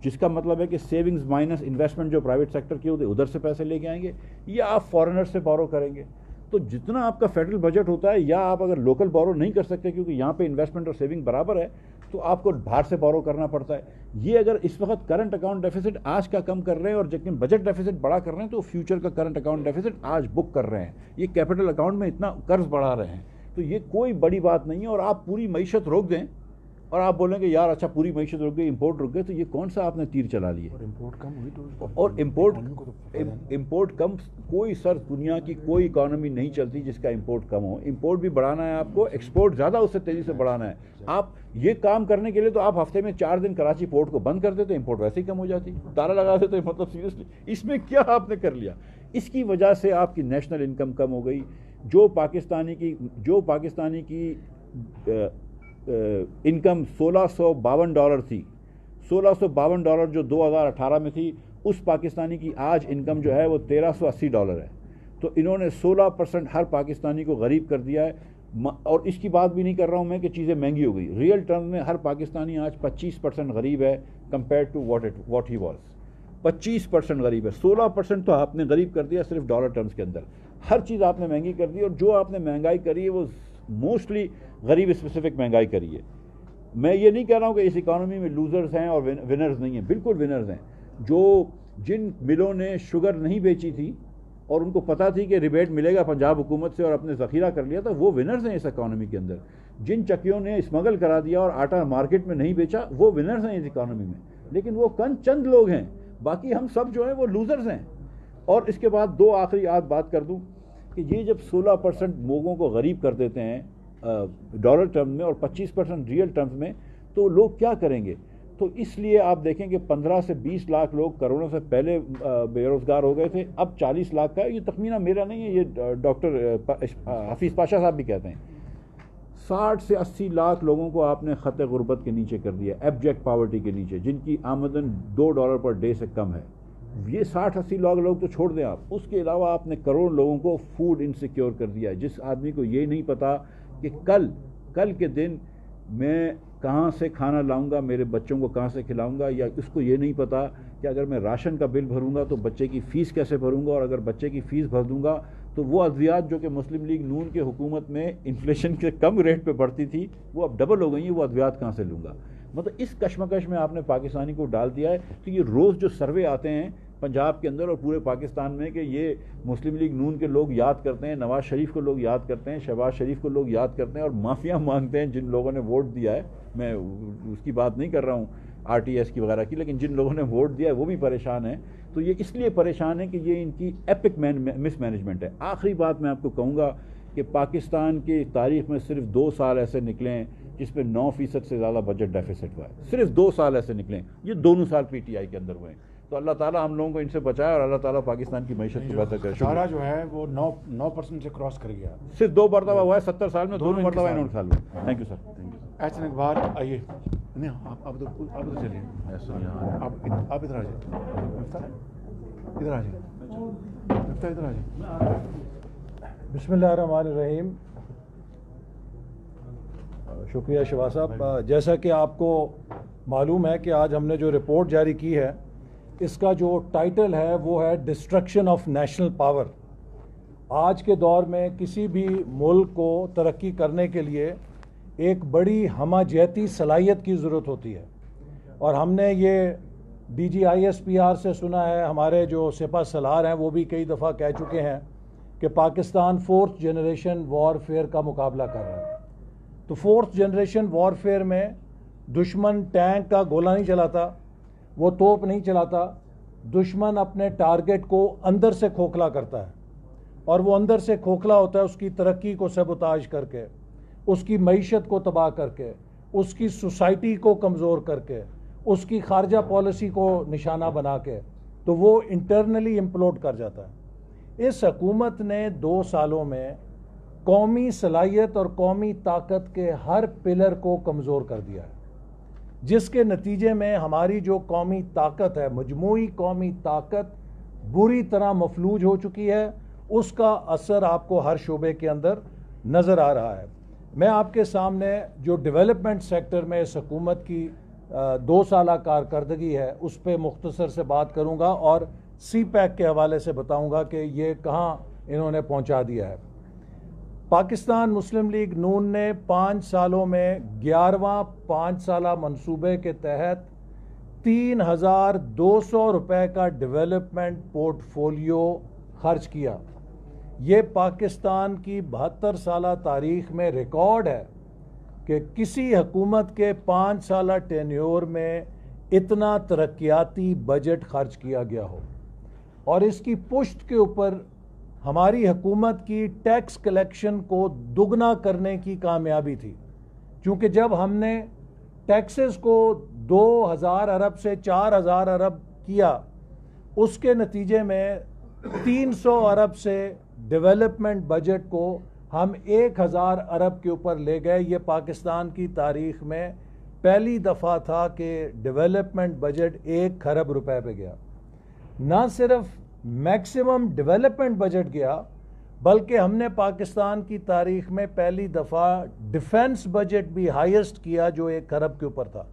جس کا مطلب ہے کہ سیونگز مائنس انویسٹمنٹ جو پرائیویٹ سیکٹر کی ہوتی ہے ادھر سے پیسے لے کے آئیں گے، یا آپ فارنر سے بورو کریں گے. تو جتنا آپ کا فیڈرل بجٹ ہوتا ہے، یا آپ اگر لوکل بورو نہیں کر سکتے کیونکہ یہاں پہ انویسٹمنٹ اور سیونگ برابر ہے، تو آپ کو باہر سے بورو کرنا پڑتا ہے. یہ اگر اس وقت کرنٹ اکاؤنٹ ڈیفیسٹ آج کا کم کر رہے ہیں اور لیکن بجٹ ڈیفیسٹ بڑا کر رہے ہیں، تو فیوچر کا کرنٹ اکاؤنٹ ڈیفیسٹ آج بک کر رہے ہیں. یہ کیپٹل اکاؤنٹ میں اتنا قرض بڑھا رہے ہیں. تو یہ کوئی بڑی بات نہیں ہے. اور آپ پوری معیشت روک دیں اور آپ بولیں کہ یار اچھا پوری معیشت رک گئی, امپورٹ رک گئے, تو یہ کون سا آپ نے تیر چلا لیے؟ اور امپورٹ کم ہوئی تو اور امپورٹ کم, کوئی سر دنیا کی کوئی اکانومی نہیں چلتی جس کا امپورٹ کم ہو. امپورٹ بھی بڑھانا ہے آپ کو, ایکسپورٹ زیادہ اس سے تیزی سے بڑھانا ہے. آپ یہ کام کرنے کے لیے تو آپ ہفتے میں 4 دن کراچی پورٹ کو بند کر دیتے, امپورٹ ویسے ہی کم ہو جاتی, تالا لگا دیتے. مطلب سیریسلی اس میں کیا آپ نے کر لیا؟ اس کی وجہ سے آپ کی نیشنل انکم کم ہو گئی. جو پاکستانی کی انکم $1652 تھی, $1652 جو 2018 میں تھی, اس پاکستانی کی آج انکم جو ہے وہ $1380 ہے. تو انہوں نے 16% ہر پاکستانی کو غریب کر دیا ہے. اور اس کی بات بھی نہیں کر رہا ہوں میں کہ چیزیں مہنگی ہو گئی. ریئل ٹرم میں ہر پاکستانی آج 25% غریب ہے compare to what he was. 25% غریب ہے. 16% تو آپ نے غریب کر دیا صرف ڈالر ٹرمز کے اندر. ہر چیز آپ نے مہنگی کر دی, اور جو آپ نے مہنگائی کری ہے وہ موسٹلی غریب اسپیسیفک مہنگائی کری ہے. میں یہ نہیں کہہ رہا ہوں کہ اس اکانومی میں لوزرز ہیں اور ونرز نہیں ہیں, بالکل ونرز ہیں. جن ملوں نے شوگر نہیں بیچی تھی اور ان کو پتہ تھی کہ ریبیٹ ملے گا پنجاب حکومت سے اور اپنے ذخیرہ کر لیا تھا, وہ ونرز ہیں اس اکانومی کے اندر. جن چکیوں نے اسمگل کرا دیا اور آٹا مارکیٹ میں نہیں بیچا, وہ ونرز ہیں اس اکانومی میں. لیکن وہ چند لوگ ہیں, باقی ہم سب جو ہیں وہ لوزرز ہیں. اور اس کے بعد 2 آخری بات کر دوں کہ یہ جب 16% لوگوں کو غریب کر دیتے ہیں ڈالر ٹرم میں اور 25% ریئل ٹرمز میں, تو لوگ کیا کریں گے؟ تو اس لیے آپ دیکھیں کہ 15 سے 20 لاکھ لوگ کروڑوں سے پہلے بے روزگار ہو گئے تھے, اب 40 لاکھ کا ہے. یہ تخمینہ میرا نہیں ہے, یہ ڈاکٹر حفیظ پاشا صاحب بھی کہتے ہیں. 60 سے 80 لاکھ لوگوں کو آپ نے خط غربت کے نیچے کر دیا, ایبجیکٹ پاورٹی کے نیچے, جن کی آمدن $2 پر ڈے سے کم ہے. یہ 60-80 لاکھ لوگ تو چھوڑ دیں آپ. اس کے علاوہ آپ نے کروڑ لوگوں کو فوڈ انسیکیور کر دیا ہے. جس آدمی کو یہ نہیں پتا کہ کل کے دن میں کہاں سے کھانا لاؤں گا, میرے بچوں کو کہاں سے کھلاؤں گا, یا اس کو یہ نہیں پتا کہ اگر میں راشن کا بل بھروں گا تو بچے کی فیس کیسے بھروں گا, اور اگر بچے کی فیس بھر دوں گا تو وہ ادویات جو کہ مسلم لیگ نون کے حکومت میں انفلیشن کے کم ریٹ پہ بڑھتی تھی وہ اب ڈبل ہو گئی ہیں, وہ ادویات کہاں سے لوں گا. مطلب اس کشمکش میں آپ نے پاکستانی کو ڈال دیا ہے. تو یہ روز جو سروے آتے ہیں پنجاب کے اندر اور پورے پاکستان میں کہ یہ مسلم لیگ نون کے لوگ یاد کرتے ہیں, نواز شریف کو لوگ یاد کرتے ہیں, شہباز شریف کو لوگ یاد کرتے ہیں اور معافیاں مانگتے ہیں جن لوگوں نے ووٹ دیا ہے. میں اس کی بات نہیں کر رہا ہوں RTS کی وغیرہ کی, لیکن جن لوگوں نے ووٹ دیا ہے وہ بھی پریشان ہیں. تو یہ اس لیے پریشان ہے کہ یہ ان کی ایپک مس مینجمنٹ ہے. آخری بات میں آپ کو کہوں گا کہ پاکستان کی تاریخ میں صرف 2 سال ایسے نکلے ہیں جس پہ 9% سے زیادہ بجٹ ڈیفیسٹ ہوا ہے. صرف 2 سال ایسے نکلے, یہ دونوں سال PTI کے اندر ہوئے ہیں. تو اللہ تعالیٰ ہم لوگوں کو ان سے بچائے اور اللہ تعالیٰ پاکستان کی معیشت کو بہتر کرے. سارا جو ہے وہ 9% سے کراس کر گیا. صرف 2 مرتبہ ہوا ہے 70 سال میں, دونوں مرتبہ انہوں نے سال ہوا. Thank you sir. Ahsan Iqbal آئیے. نہیں آپ ادھر چلیے, آپ ادھر آ جائیں, ادھر آ جائیں, ادھر آ جائیں. بسم اللہ الرحمن الرحیم. شکریہ شہباز صاحب. جیسا کہ آپ کو معلوم ہے کہ آج ہم نے جو رپورٹ جاری کی ہے اس کا جو ٹائٹل ہے وہ ہے ڈسٹرکشن آف نیشنل پاور. آج کے دور میں کسی بھی ملک کو ترقی کرنے کے لیے ایک بڑی ہمہ جہتی صلاحیت کی ضرورت ہوتی ہے, اور ہم نے یہ DG ISPR سے سنا ہے, ہمارے جو سپہ سالار ہیں وہ بھی کئی دفعہ کہہ چکے ہیں کہ پاکستان 4th جنریشن وارفیئر کا مقابلہ کر رہا ہے. تو 4th جنریشن وارفیئر میں دشمن ٹینک کا گولہ نہیں چلاتا, وہ توپ نہیں چلاتا. دشمن اپنے ٹارگٹ کو اندر سے کھوکھلا کرتا ہے, اور وہ اندر سے کھوکھلا ہوتا ہے اس کی ترقی کو سیبوتاژ کر کے, اس کی معیشت کو تباہ کر کے, اس کی سوسائٹی کو کمزور کر کے, اس کی خارجہ پالیسی کو نشانہ بنا کے, تو وہ انٹرنلی امپلوڈ کر جاتا ہے. اس حکومت نے 2 سالوں میں قومی صلاحیت اور قومی طاقت کے ہر پلر کو کمزور کر دیا ہے, جس کے نتیجے میں ہماری جو قومی طاقت ہے, مجموعی قومی طاقت بری طرح مفلوج ہو چکی ہے. اس کا اثر آپ کو ہر شعبے کے اندر نظر آ رہا ہے. میں آپ کے سامنے جو ڈیولپمنٹ سیکٹر میں اس حکومت کی 2 سالہ کارکردگی ہے اس پہ مختصر سے بات کروں گا, اور CPEC کے حوالے سے بتاؤں گا کہ یہ کہاں انہوں نے پہنچا دیا ہے. پاکستان مسلم لیگ نون نے 5 سالوں میں 11واں 5 سالہ منصوبے کے تحت 3,200 روپے کا ڈیولپمنٹ پورٹ فولیو خرچ کیا. یہ پاکستان کی 72 سالہ تاریخ میں ریکارڈ ہے کہ کسی حکومت کے 5 سالہ ٹینیور میں اتنا ترقیاتی بجٹ خرچ کیا گیا ہو، اور اس کی پشت کے اوپر ہماری حکومت کی ٹیکس کلیکشن کو دگنا کرنے کی کامیابی تھی. چونکہ جب ہم نے ٹیکسز کو 2000 ارب سے 4000 ارب کیا، اس کے نتیجے میں 300 ارب سے ڈیولپمنٹ بجٹ کو ہم 1000 ارب کے اوپر لے گئے. یہ پاکستان کی تاریخ میں پہلی دفعہ تھا کہ ڈیولپمنٹ بجٹ 1 کھرب روپے پہ گیا. نہ صرف میکسیمم ڈیولپمنٹ بجٹ گیا، بلکہ ہم نے پاکستان کی تاریخ میں پہلی دفعہ ڈیفنس بجٹ بھی ہائیسٹ کیا جو 1 کھرب کے اوپر تھا.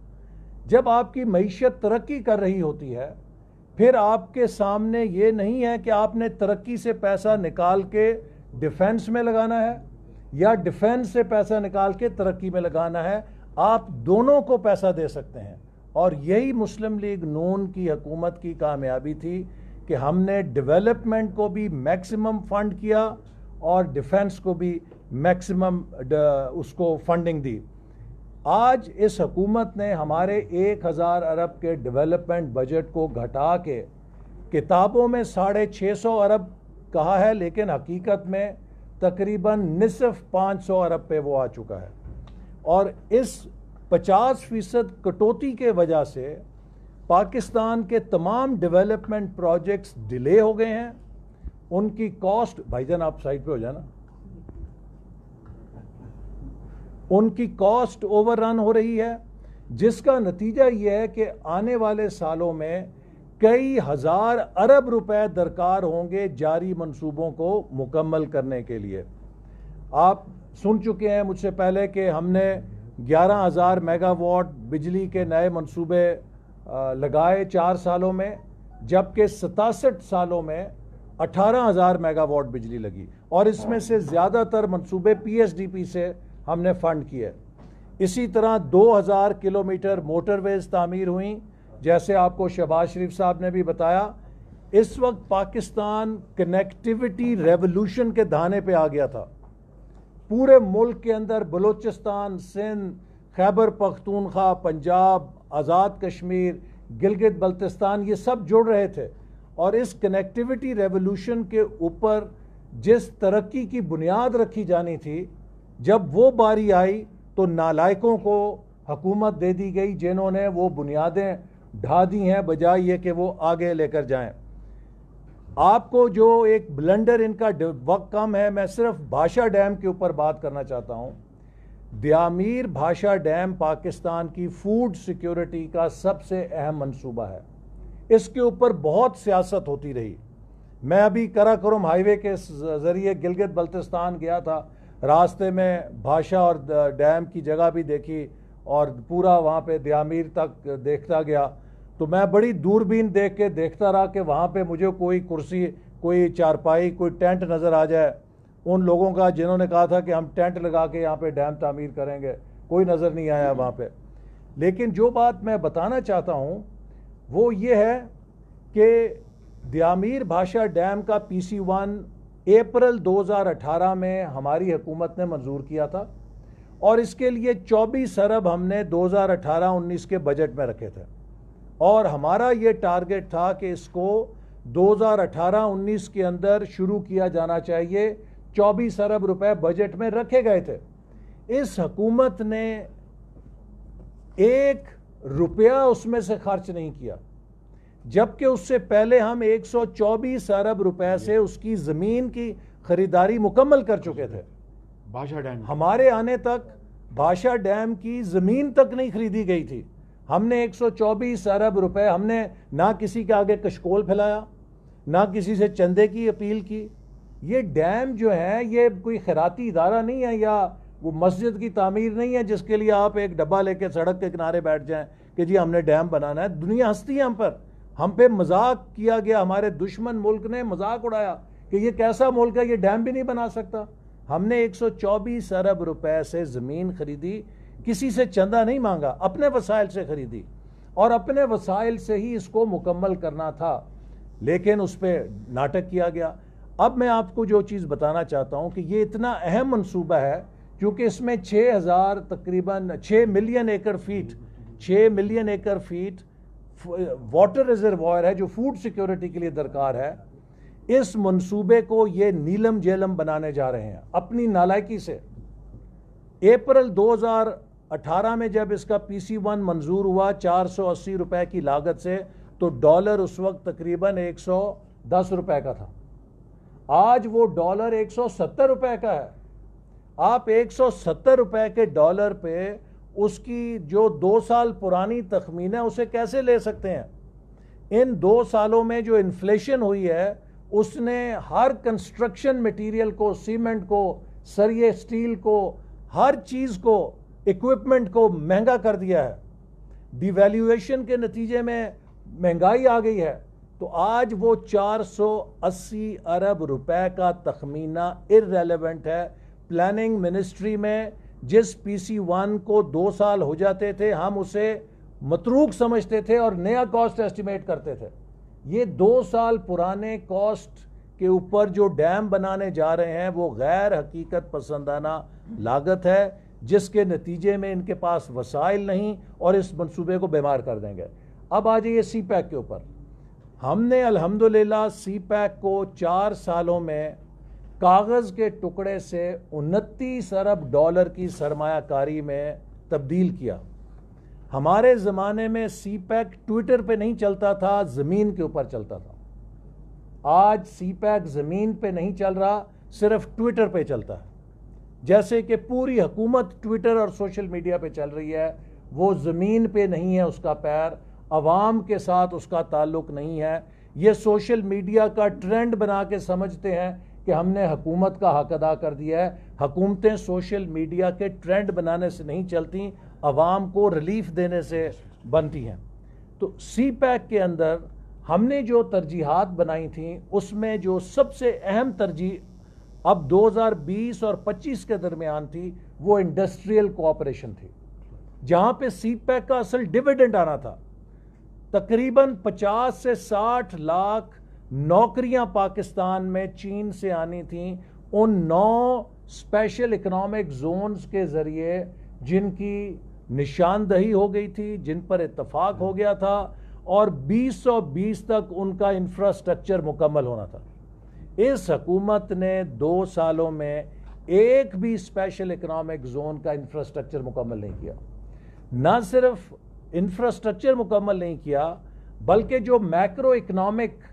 جب آپ کی معیشت ترقی کر رہی ہوتی ہے، پھر آپ کے سامنے یہ نہیں ہے کہ آپ نے ترقی سے پیسہ نکال کے ڈیفنس میں لگانا ہے یا ڈیفنس سے پیسہ نکال کے ترقی میں لگانا ہے. آپ دونوں کو پیسہ دے سکتے ہیں، اور یہی مسلم لیگ نون کی حکومت کی کامیابی تھی کہ ہم نے ڈیولپمنٹ کو بھی میکسیمم فنڈ کیا اور ڈیفنس کو بھی میکسیمم اس کو فنڈنگ دی. آج اس حکومت نے ہمارے 1000 ارب کے ڈیولپمنٹ بجٹ کو گھٹا کے کتابوں میں 650 ارب کہا ہے، لیکن حقیقت میں تقریباً نصف 500 ارب پہ وہ آ چکا ہے. اور اس 50% کٹوتی کے وجہ سے پاکستان کے تمام ڈیولپمنٹ پروجیکٹس ڈیلے ہو گئے ہیں. ان کی کاسٹ، بھائی جان آپ سائڈ پہ ہو جانا، ان کی کاسٹ اوور رن ہو رہی ہے، جس کا نتیجہ یہ ہے کہ آنے والے سالوں میں کئی ہزار ارب روپے درکار ہوں گے جاری منصوبوں کو مکمل کرنے کے لیے. آپ سن چکے ہیں مجھ سے پہلے کہ ہم نے 11,000 میگا واٹ بجلی کے نئے منصوبے لگائے 4 سالوں میں، جبکہ 67 سالوں میں 18,000 میگا واٹ بجلی لگی، اور اس میں سے زیادہ تر منصوبے پی ایس ڈی پی سے ہم نے فنڈ کیے. اسی طرح 2000 کلومیٹر موٹر ویز تعمیر ہوئیں، جیسے آپ کو شہباز شریف صاحب نے بھی بتایا. اس وقت پاکستان کنیکٹیوٹی ریولوشن کے دھانے پہ آ گیا تھا. پورے ملک کے اندر بلوچستان، سندھ، خیبر پختونخوا، پنجاب، آزاد کشمیر، گلگت بلتستان، یہ سب جڑ رہے تھے. اور اس کنیکٹیوٹی ریولوشن کے اوپر جس ترقی کی بنیاد رکھی جانی تھی، جب وہ باری آئی تو نالائقوں کو حکومت دے دی گئی، جنہوں نے وہ بنیادیں ڈھا دی ہیں بجائے یہ کہ وہ آگے لے کر جائیں. آپ کو جو ایک بلنڈر، ان کا وقت کم ہے، میں صرف بھاشا ڈیم کے اوپر بات کرنا چاہتا ہوں. دیامیر بھاشا ڈیم پاکستان کی فوڈ سیکیورٹی کا سب سے اہم منصوبہ ہے. اس کے اوپر بہت سیاست ہوتی رہی. میں ابھی کراکرم ہائی وے کے ذریعے گلگت بلتستان گیا تھا، راستے میں بھاشا اور ڈیم کی جگہ بھی دیکھی اور پورا وہاں پہ دیامیر تک دیکھتا گیا. تو میں بڑی دوربین دیکھ کے دیکھتا رہا کہ وہاں پہ مجھے کوئی کرسی، کوئی چارپائی، کوئی ٹینٹ نظر آ جائے ان لوگوں کا جنہوں نے کہا تھا کہ ہم ٹینٹ لگا کے یہاں پہ ڈیم تعمیر کریں گے. کوئی نظر نہیں آیا وہاں پہ. لیکن جو بات میں بتانا چاہتا ہوں وہ یہ ہے کہ دیامیر بھاشا ڈیم کا پی سی 1 اپریل 2018 میں ہماری حکومت نے منظور کیا تھا، اور اس کے لیے 24 ارب ہم نے 2018-19 کے بجٹ میں رکھے تھے. اور ہمارا یہ ٹارگٹ تھا کہ اس کو 2018-19 کے اندر شروع کیا جانا چاہیے. 24 ارب روپے بجٹ میں رکھے گئے تھے. اس حکومت نے 1 روپیہ اس میں سے خرچ نہیں کیا، جبکہ اس سے پہلے ہم 124 ارب روپے سے اس کی زمین کی خریداری مکمل کر چکے تھے. بھاشا ڈیم ہمارے آنے تک بھاشا ڈیم کی زمین تک نہیں خریدی گئی تھی. ہم نے 124 ارب روپے، ہم نے نہ کسی کے آگے کشکول پھیلایا، نہ کسی سے چندے کی اپیل کی. یہ ڈیم جو ہے یہ کوئی خیراتی ادارہ نہیں ہے، یا وہ مسجد کی تعمیر نہیں ہے جس کے لیے آپ ایک ڈبہ لے کے سڑک کے کنارے بیٹھ جائیں کہ جی ہم نے ڈیم بنانا ہے. دنیا ہنستی ہے ہم پر، ہم پہ مذاق کیا گیا. ہمارے دشمن ملک نے مذاق اڑایا کہ یہ کیسا ملک ہے، یہ ڈیم بھی نہیں بنا سکتا. ہم نے 124 ارب روپے سے زمین خریدی، کسی سے چندہ نہیں مانگا، اپنے وسائل سے خریدی، اور اپنے وسائل سے ہی اس کو مکمل کرنا تھا. لیکن اس پہ ناٹک کیا گیا. اب میں آپ کو جو چیز بتانا چاہتا ہوں کہ یہ اتنا اہم منصوبہ ہے کیونکہ اس میں 6,000 تقریباً 6 million acre feet water reservoir ہے جو فوڈ سیکیورٹی کے لیے درکار ہے. اس منصوبے کو یہ نیلم جیلم بنانے جا رہے ہیں اپنی نالائکی سے. اپریل 2018 میں جب اس کا PC1 منظور ہوا 480 روپے کی لاگت سے, تو ڈالر اس وقت تقریباً 110 روپے کا تھا. آج وہ ڈالر 170 روپے کا ہے. آپ 170 روپے کے ڈالر پہ اس کی جو 2 سال پرانی تخمین ہے اسے کیسے لے سکتے ہیں؟ ان 2 سالوں میں جو انفلیشن ہوئی ہے اس نے ہر کنسٹرکشن مٹیریل کو, سیمنٹ کو, سریے سٹیل کو, ہر چیز کو, ایکوپمنٹ کو مہنگا کر دیا ہے. ڈی ویلیویشن کے نتیجے میں مہنگائی آ گئی ہے. تو آج وہ 480 ارب روپے کا تخمینہ ارریلیونٹ ہے. پلاننگ منسٹری میں جس PC1 کو 2 سال ہو جاتے تھے ہم اسے متروک سمجھتے تھے اور نیا کاسٹ ایسٹیمیٹ کرتے تھے. یہ 2 سال پرانے کاسٹ کے اوپر جو ڈیم بنانے جا رہے ہیں وہ غیر حقیقت پسندانہ لاگت ہے, جس کے نتیجے میں ان کے پاس وسائل نہیں اور اس منصوبے کو بیمار کر دیں گے. اب آ جائیے سی پیک کے اوپر. ہم نے الحمدللہ سی پیک کو 4 سالوں میں کاغذ کے ٹکڑے سے 29 ارب ڈالر کی سرمایہ کاری میں تبدیل کیا. ہمارے زمانے میں سی پیک ٹویٹر پہ نہیں چلتا تھا, زمین کے اوپر چلتا تھا. آج سی پیک زمین پہ نہیں چل رہا, صرف ٹویٹر پہ چلتا ہے. جیسے کہ پوری حکومت ٹویٹر اور سوشل میڈیا پہ چل رہی ہے, وہ زمین پہ نہیں ہے اس کا پیر, عوام کے ساتھ اس کا تعلق نہیں ہے. یہ سوشل میڈیا کا ٹرینڈ بنا کے سمجھتے ہیں کہ ہم نے حکومت کا حق ادا کر دیا ہے. حکومتیں سوشل میڈیا کے ٹرینڈ بنانے سے نہیں چلتی, عوام کو ریلیف دینے سے بنتی ہیں. تو سی پیک کے اندر ہم نے جو ترجیحات بنائی تھیں اس میں جو سب سے اہم ترجیح اب 2020 اور 25 کے درمیان تھی وہ انڈسٹریل کوآپریشن تھی, جہاں پہ سی پیک کا اصل ڈیویڈنڈ آنا تھا. تقریباً 50 سے 60 لاکھ نوکریاں پاکستان میں چین سے آنی تھیں ان 9 اسپیشل اکنامک زونز کے ذریعے, جن کی نشاندہی ہو گئی تھی, جن پر اتفاق ہو گیا تھا, اور 2020 تک ان کا انفراسٹرکچر مکمل ہونا تھا. اس حکومت نے 2 سالوں میں ایک بھی اسپیشل اکنامک زون کا انفراسٹرکچر مکمل نہیں کیا. نہ صرف انفراسٹرکچر مکمل نہیں کیا, بلکہ جو میکرو اکنامک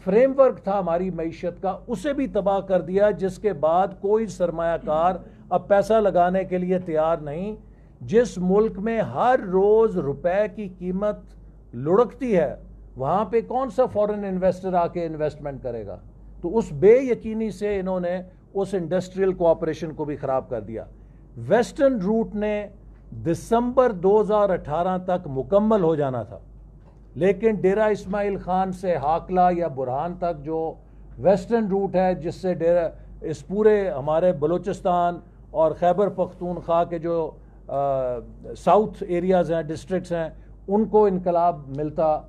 فریم ورک تھا ہماری معیشت کا اسے بھی تباہ کر دیا, جس کے بعد کوئی سرمایہ کار اب پیسہ لگانے کے لیے تیار نہیں. جس ملک میں ہر روز روپے کی قیمت لڑکتی ہے وہاں پہ کون سا فورن انویسٹر آ کے انویسٹمنٹ کرے گا؟ تو اس بے یقینی سے انہوں نے اس انڈسٹریل کوآپریشن کو بھی خراب کر دیا. ویسٹرن روٹ نے دسمبر 2018 تک مکمل ہو جانا تھا, لیکن ڈیرہ اسماعیل خان سے ہاکلا یا برہان تک جو ویسٹرن روٹ ہے, جس سے اس پورے ہمارے بلوچستان اور خیبر پختونخوا کے جو ساؤتھ ایریاز ہیں, ڈسٹرکٹس ہیں, ان کو انقلاب ملتا,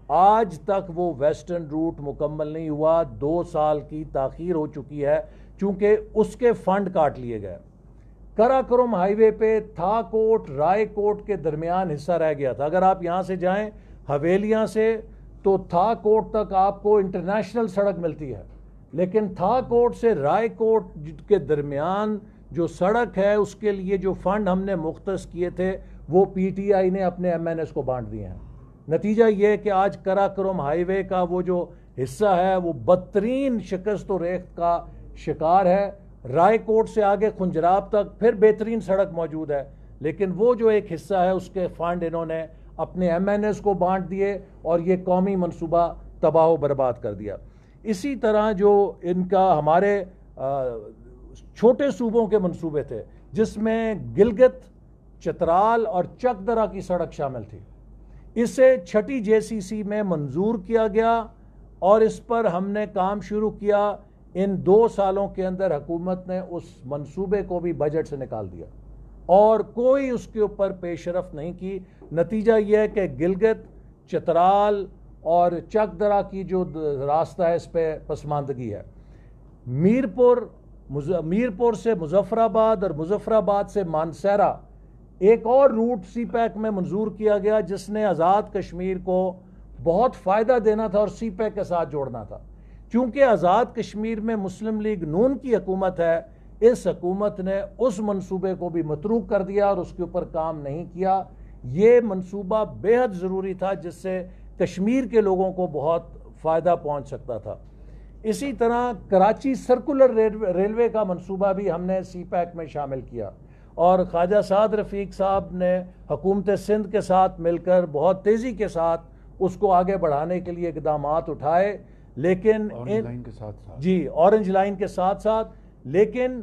آج تک وہ ویسٹرن روٹ مکمل نہیں ہوا. 2 سال کی تاخیر ہو چکی ہے چونکہ اس کے فنڈ کاٹ لیے گئے. کراکرم ہائی وے پہ تھا کوٹ رائے کوٹ کے درمیان حصہ رہ گیا تھا. اگر آپ یہاں سے جائیں حویلیاں سے تو تھا کوٹ تک آپ کو انٹرنیشنل سڑک ملتی ہے, لیکن تھا کوٹ سے رائے کوٹ کے درمیان جو سڑک ہے اس کے لیے جو فنڈ ہم نے مختص کیے تھے وہ PTI نے اپنے MNS کو بانٹ دیے ہیں. نتیجہ یہ کہ آج کراکرم ہائی وے کا وہ جو حصہ ہے وہ بدترین شکست و ریخت کا شکار ہے. رائے کوٹ سے آگے خنجراب تک پھر بہترین سڑک موجود ہے, لیکن وہ جو ایک حصہ ہے اس کے فنڈ انہوں نے اپنے MNS کو بانٹ دیے اور یہ قومی منصوبہ تباہ و برباد کر دیا. اسی طرح جو ان کا ہمارے چھوٹے صوبوں کے منصوبے تھے, جس میں گلگت, چترال اور چک درہ کی سڑک شامل تھی, اسے چھٹی JCC میں منظور کیا گیا اور اس پر ہم نے کام شروع کیا. ان 2 سالوں کے اندر حکومت نے اس منصوبے کو بھی بجٹ سے نکال دیا اور کوئی اس کے اوپر پیش رفت نہیں کی. نتیجہ یہ ہے کہ گلگت, چترال اور چک درہ کی جو راستہ ہے اس پہ پسماندگی ہے. میرپور میرپور سے مظفر آباد اور مظفر آباد سے مانسہرہ ایک اور روٹ سی پیک میں منظور کیا گیا جس نے آزاد کشمیر کو بہت فائدہ دینا تھا اور سی پیک کے ساتھ جوڑنا تھا. چونکہ آزاد کشمیر میں مسلم لیگ نون کی حکومت ہے، اس حکومت نے اس منصوبے کو بھی متروک کر دیا اور اس کے اوپر کام نہیں کیا. یہ منصوبہ بے حد ضروری تھا جس سے کشمیر کے لوگوں کو بہت فائدہ پہنچ سکتا تھا. اسی طرح کراچی سرکولر ریلوے کا منصوبہ بھی ہم نے سی پیک میں شامل کیا اور خواجہ سعد رفیق صاحب نے حکومت سندھ کے ساتھ مل کر بہت تیزی کے ساتھ اس کو آگے بڑھانے کے لیے اقدامات اٹھائے. لیکن اورنج لائن کے ساتھ ساتھ لیکن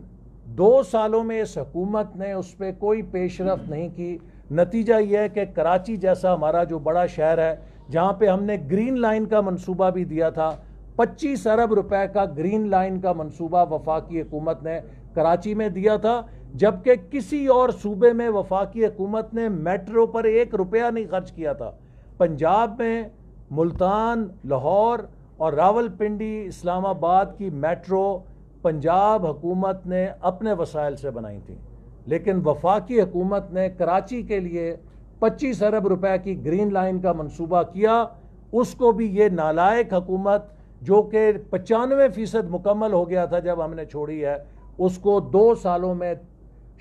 2 سالوں میں اس حکومت نے اس پہ کوئی پیش رفت نہیں کی. نتیجہ یہ ہے کہ کراچی جیسا ہمارا جو بڑا شہر ہے جہاں پہ ہم نے گرین لائن کا منصوبہ بھی دیا تھا، 25 ارب روپے کا گرین لائن کا منصوبہ وفاقی حکومت نے کراچی میں دیا تھا، جبکہ کسی اور صوبے میں وفاقی حکومت نے میٹرو پر 1 روپیہ نہیں خرچ کیا تھا. پنجاب میں ملتان، لاہور اور راول پنڈی، اسلام آباد کی میٹرو پنجاب حکومت نے اپنے وسائل سے بنائی تھی، لیکن وفاقی حکومت نے کراچی کے لیے 25 ارب روپے کی گرین لائن کا منصوبہ کیا. اس کو بھی یہ نالائق حکومت جو کہ 95% مکمل ہو گیا تھا جب ہم نے چھوڑی ہے، اس کو 2 سالوں میں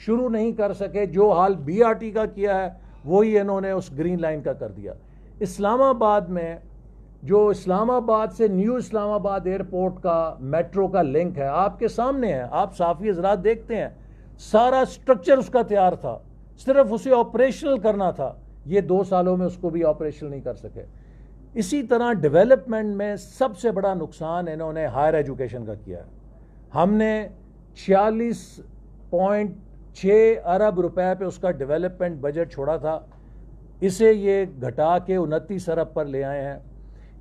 شروع نہیں کر سکے. جو حال BRT کا کیا ہے وہی انہوں نے اس گرین لائن کا کر دیا. اسلام آباد میں جو اسلام آباد سے نیو اسلام آباد ایئرپورٹ کا میٹرو کا لنک ہے آپ کے سامنے ہے، آپ صحافی حضرات دیکھتے ہیں، سارا سٹرکچر اس کا تیار تھا، صرف اسے آپریشنل کرنا تھا. یہ 2 سالوں میں اس کو بھی آپریشنل نہیں کر سکے. اسی طرح ڈیولپمنٹ میں سب سے بڑا نقصان انہوں نے ہائر ایجوکیشن کا کیا ہے. ہم نے 46.6 ارب روپے پہ اس کا ڈیولپمنٹ بجٹ چھوڑا تھا، اسے یہ گھٹا کے 29 ارب پر لے آئے ہیں.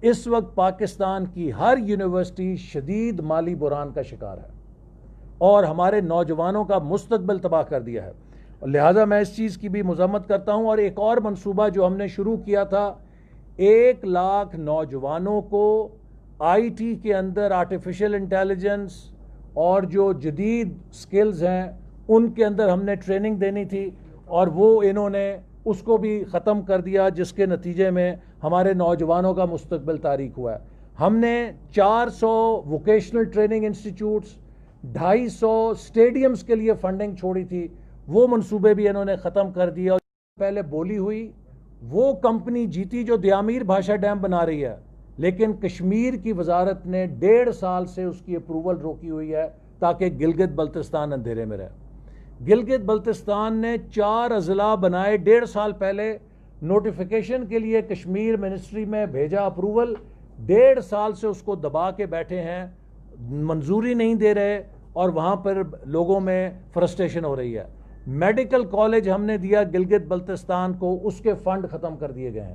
اس وقت پاکستان کی ہر یونیورسٹی شدید مالی بحران کا شکار ہے اور ہمارے نوجوانوں کا مستقبل تباہ کر دیا ہے. لہذا میں اس چیز کی بھی مذمت کرتا ہوں. اور ایک اور منصوبہ جو ہم نے شروع کیا تھا، 1 لاکھ نوجوانوں کو IT کے اندر آرٹیفیشل انٹیلیجنس اور جو جدید سکلز ہیں ان کے اندر ہم نے ٹریننگ دینی تھی، اور وہ انہوں نے اس کو بھی ختم کر دیا، جس کے نتیجے میں ہمارے نوجوانوں کا مستقبل تاریک ہوا ہے. ہم نے 400 ووکیشنل ٹریننگ انسٹیٹیوٹس، 250 اسٹیڈیمز کے لیے فنڈنگ چھوڑی تھی، وہ منصوبے بھی انہوں نے ختم کر دیا. اور پہلے بولی ہوئی وہ کمپنی جیتی جو دیامیر بھاشا ڈیم بنا رہی ہے، لیکن کشمیر کی وزارت نے 1.5 سال سے اس کی اپروول روکی ہوئی ہے تاکہ گلگت بلتستان اندھیرے میں رہے. گلگت بلتستان نے 4 اضلاع بنائے 1.5 سال پہلے، نوٹیفیکیشن کے لیے کشمیر منسٹری میں بھیجا اپروول، 1.5 سال سے اس کو دبا کے بیٹھے ہیں، منظوری نہیں دے رہے اور وہاں پر لوگوں میں فرسٹریشن ہو رہی ہے. میڈیکل کالج ہم نے دیا گلگت بلتستان کو، اس کے فنڈ ختم کر دیے گئے ہیں.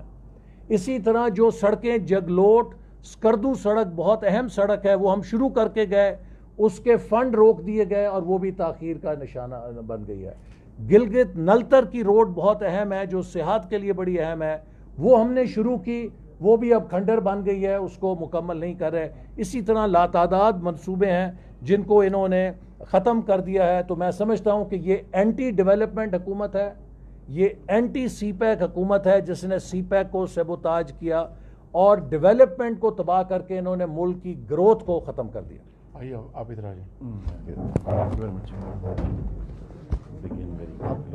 اسی طرح جو سڑکیں جگلوٹ سکردو سڑک بہت اہم سڑک ہے، وہ ہم شروع کر کے گئے، اس کے فنڈ روک دیے گئے اور وہ بھی تاخیر کا نشانہ بن گئی ہے. گلگت نلتر کی روڈ بہت اہم ہے جو صحت کے لیے بڑی اہم ہے، وہ ہم نے شروع کی، وہ بھی اب کھنڈر بن گئی ہے، اس کو مکمل نہیں کر رہے. اسی طرح لاتعداد منصوبے ہیں جن کو انہوں نے ختم کر دیا ہے. تو میں سمجھتا ہوں کہ یہ اینٹی ڈیولپمنٹ حکومت ہے، یہ اینٹی سی پیک حکومت ہے جس نے سی پیک کو سیبوتاج کیا اور ڈیولپمنٹ کو تباہ کر کے انہوں نے ملک کی گروتھ کو ختم کر دیا. آئیے آپ ادھر آئیے.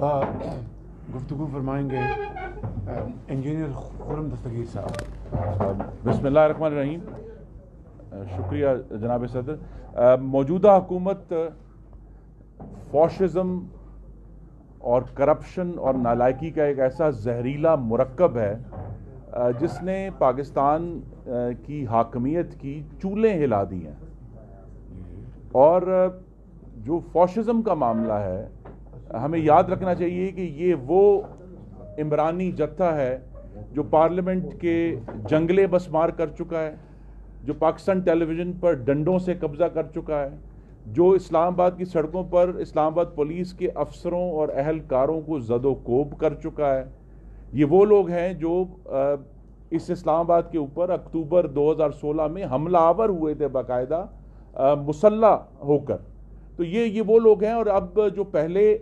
آپ گفتگو فرمائیں گے انجینئر خرم دستگیر صاحب. بسم اللہ الرحمن الرحیم. شکریہ جناب صدر. موجودہ حکومت فاشزم اور کرپشن اور نالائکی کا ایک ایسا زہریلا مرکب ہے جس نے پاکستان کی حاکمیت کی چولیں ہلا دی ہیں. اور جو فاشزم کا معاملہ ہے، ہمیں یاد رکھنا چاہیے کہ یہ وہ عمرانی جتھا ہے جو پارلیمنٹ کے جنگلے بسمار کر چکا ہے، جو پاکستان ٹیلی ویژن پر ڈنڈوں سے قبضہ کر چکا ہے، جو اسلام آباد کی سڑکوں پر اسلام آباد پولیس کے افسروں اور اہلکاروں کو زد و کوب کر چکا ہے. یہ وہ لوگ ہیں جو اس اسلام آباد کے اوپر اکتوبر 2016 میں حملہ آور ہوئے تھے باقاعدہ مسلح ہو کر. تو یہ وہ لوگ ہیں، اور اب جو پہلے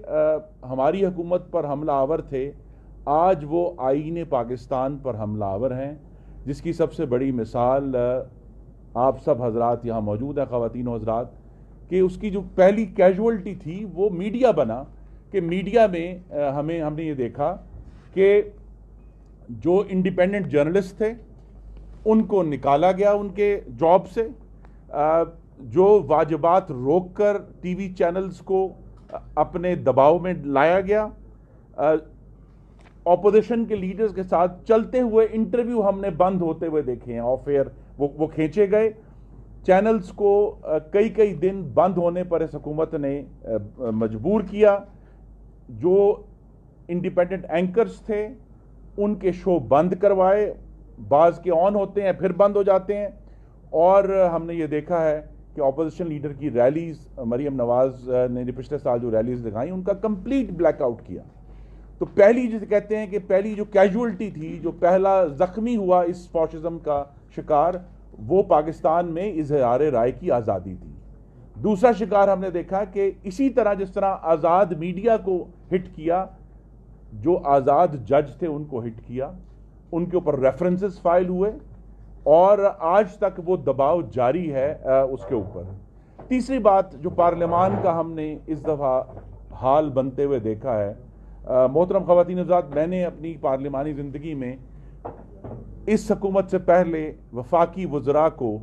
ہماری حکومت پر حملہ آور تھے، آج وہ آئین پاکستان پر حملہ آور ہیں، جس کی سب سے بڑی مثال آپ سب حضرات یہاں موجود ہیں، خواتین و حضرات، کہ اس کی جو پہلی کیجولٹی تھی وہ میڈیا بنا، کہ میڈیا میں ہم نے یہ دیکھا کہ جو انڈیپینڈنٹ جرنلسٹ تھے ان کو نکالا گیا ان کے جاب سے، جو واجبات روک کر ٹی وی چینلز کو اپنے دباؤ میں لایا گیا، اپوزیشن کے لیڈرز کے ساتھ چلتے ہوئے انٹرویو ہم نے بند ہوتے ہوئے دیکھے ہیں، آف ایئر وہ کھینچے گئے، چینلز کو کئی دن بند ہونے پر اس حکومت نے مجبور کیا، جو انڈیپینڈنٹ اینکرز تھے ان کے شو بند کروائے، بعض کے آن ہوتے ہیں پھر بند ہو جاتے ہیں، اور ہم نے یہ دیکھا ہے کہ اپوزیشن لیڈر کی ریلیز، مریم نواز نے پچھلے سال جو ریلیز دکھائیں ان کا کمپلیٹ بلیک آؤٹ کیا۔ تو پہلی جسے کہتے ہیں کہ پہلی جو کیجولٹی تھی، جو پہلا زخمی ہوا اس فاشزم کا شکار، وہ پاکستان میں اظہار رائے کی آزادی تھی۔ دوسرا شکار ہم نے دیکھا کہ اسی طرح جس طرح آزاد میڈیا کو ہٹ کیا، جو آزاد جج تھے ان کو ہٹ کیا، ان کے اوپر ریفرنسز فائل ہوئے، اور آج تک وہ دباؤ جاری ہے اس کے اوپر۔ تیسری بات جو پارلیمان کا ہم نے اس دفعہ حال بنتے ہوئے دیکھا ہے، محترم خواتین حضرات، میں نے اپنی پارلیمانی زندگی میں اس حکومت سے پہلے وفاقی وزراء کو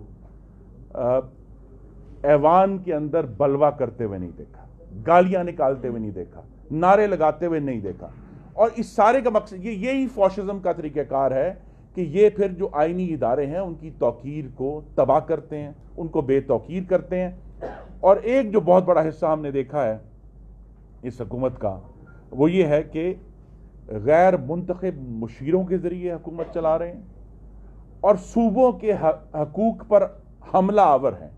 ایوان کے اندر بلوا کرتے ہوئے نہیں دیکھا، گالیاں نکالتے ہوئے نہیں دیکھا، نعرے لگاتے ہوئے نہیں دیکھا، اور اس سارے کا مقصد یہی فاشزم کا طریقہ کار ہے کہ یہ پھر جو آئینی ادارے ہیں ان کی توقیر کو تباہ کرتے ہیں، ان کو بے توقیر کرتے ہیں۔ اور ایک جو بہت بڑا حصہ ہم نے دیکھا ہے اس حکومت کا، وہ یہ ہے کہ غیر منتخب مشیروں کے ذریعے حکومت چلا رہے ہیں، اور صوبوں کے حقوق پر حملہ آور ہیں۔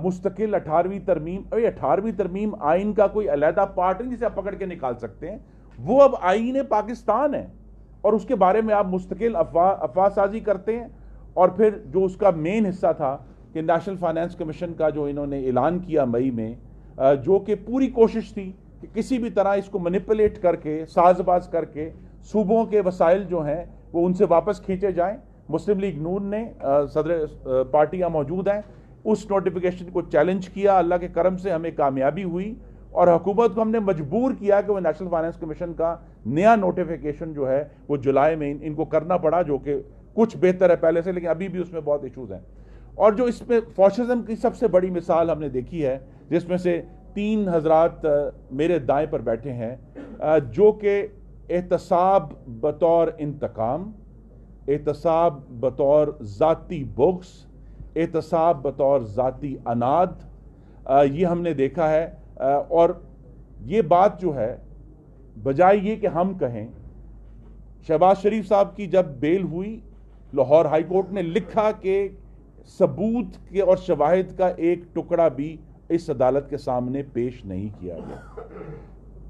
مستقل 18ویں ترمیم آئین کا کوئی علیحدہ پارٹ نہیں جسے آپ پکڑ کے نکال سکتے ہیں، وہ اب آئین پاکستان ہے، اور اس کے بارے میں آپ مستقل افواہ سازی کرتے ہیں۔ اور پھر جو اس کا مین حصہ تھا کہ نیشنل فائنانس کمیشن کا جو انہوں نے اعلان کیا مئی میں، جو کہ پوری کوشش تھی کہ کسی بھی طرح اس کو مینیپولیٹ کر کے، ساز باز کر کے صوبوں کے وسائل جو ہیں وہ ان سے واپس کھینچے جائیں۔ مسلم لیگ نون نے، صدر پارٹی یہاں موجود ہیں، اس نوٹیفیکیشن کو چیلنج کیا، اللہ کے کرم سے ہمیں کامیابی ہوئی، اور حکومت کو ہم نے مجبور کیا کہ وہ نیشنل فائنانس کمیشن کا نیا نوٹیفیکیشن جو ہے وہ جولائی میں ان کو کرنا پڑا، جو کہ کچھ بہتر ہے پہلے سے، لیکن ابھی بھی اس میں بہت ایشوز ہیں۔ اور جو اس میں فاشزم کی سب سے بڑی مثال ہم نے دیکھی ہے، جس میں سے 3 حضرات میرے دائیں پر بیٹھے ہیں، جو کہ احتساب بطور انتقام، احتساب بطور ذاتی بغض، احتساب بطور ذاتی اناد، یہ ہم نے دیکھا ہے۔ اور یہ بات جو ہے، بجائے یہ کہ ہم کہیں، شہباز شریف صاحب کی جب بیل ہوئی، لاہور ہائی کورٹ نے لکھا کہ ثبوت کے اور شواہد کا ایک ٹکڑا بھی اس عدالت کے سامنے پیش نہیں کیا گیا۔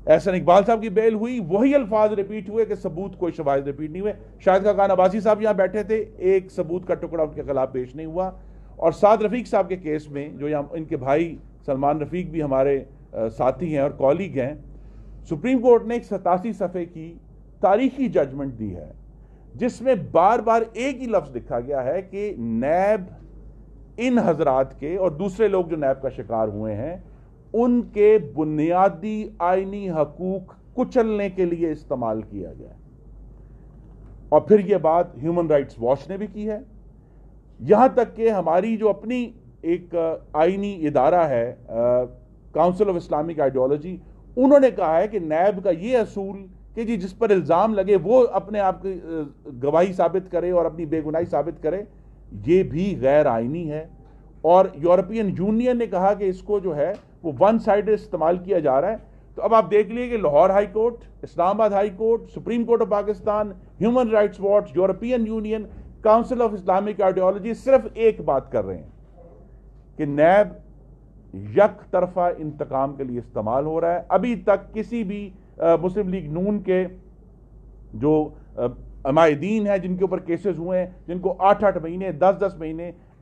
احسن اقبال صاحب کی بیل ہوئی، وہی الفاظ ریپیٹ ہوئے کہ ثبوت کوئی شواہد ریپیٹ نہیں ہوئے۔ شاہد خاقان عباسی صاحب یہاں بیٹھے تھے، ایک ثبوت کا ٹکڑا ان کے خلاف پیش نہیں ہوا۔ اور سعد رفیق صاحب کے کیس میں، جو ان کے بھائی سلمان رفیق بھی ہمارے ساتھی ہیں اور کالیگ ہیں، سپریم کورٹ نے ایک 87 صفحے کی تاریخی ججمنٹ دی ہے، جس میں بار بار ایک ہی لفظ لکھا گیا ہے کہ نیب ان حضرات کے اور دوسرے لوگ جو نیب کا شکار ہوئے ہیں، ان کے بنیادی آئینی حقوق کچلنے کے لیے استعمال کیا گیا۔ اور پھر یہ بات ہیومن رائٹس واچ نے بھی کی ہے، یہاں تک کہ ہماری جو اپنی ایک آئینی ادارہ ہے، کاؤنسل آف اسلامک آئیڈیالوجی، انہوں نے کہا ہے کہ نیب کا یہ اصول کہ جس پر الزام لگے وہ اپنے آپ کی گواہی ثابت کرے اور اپنی بے گناہی ثابت کرے، یہ بھی غیر آئینی ہے۔ اور یورپین یونین نے کہا کہ اس کو جو ہے وہ ون سائڈ استعمال کیا جا رہا ہے۔ تو اب آپ دیکھ لیے کہ لاہور ہائی کورٹ، اسلام آباد high court, supreme court of Pakistan, human rights watch, European union, council of Islamic ideology صرف ایک بات کر رہے ہیں کہ نیب یک طرفہ انتقام کے لیے استعمال ہو رہا ہے۔ ابھی تک کسی بھی مسلم لیگ نون کے جو عمائدین ہیں جن کے اوپر کیسز ہوئے ہیں، جن کو 8 مہینے 10 مہینے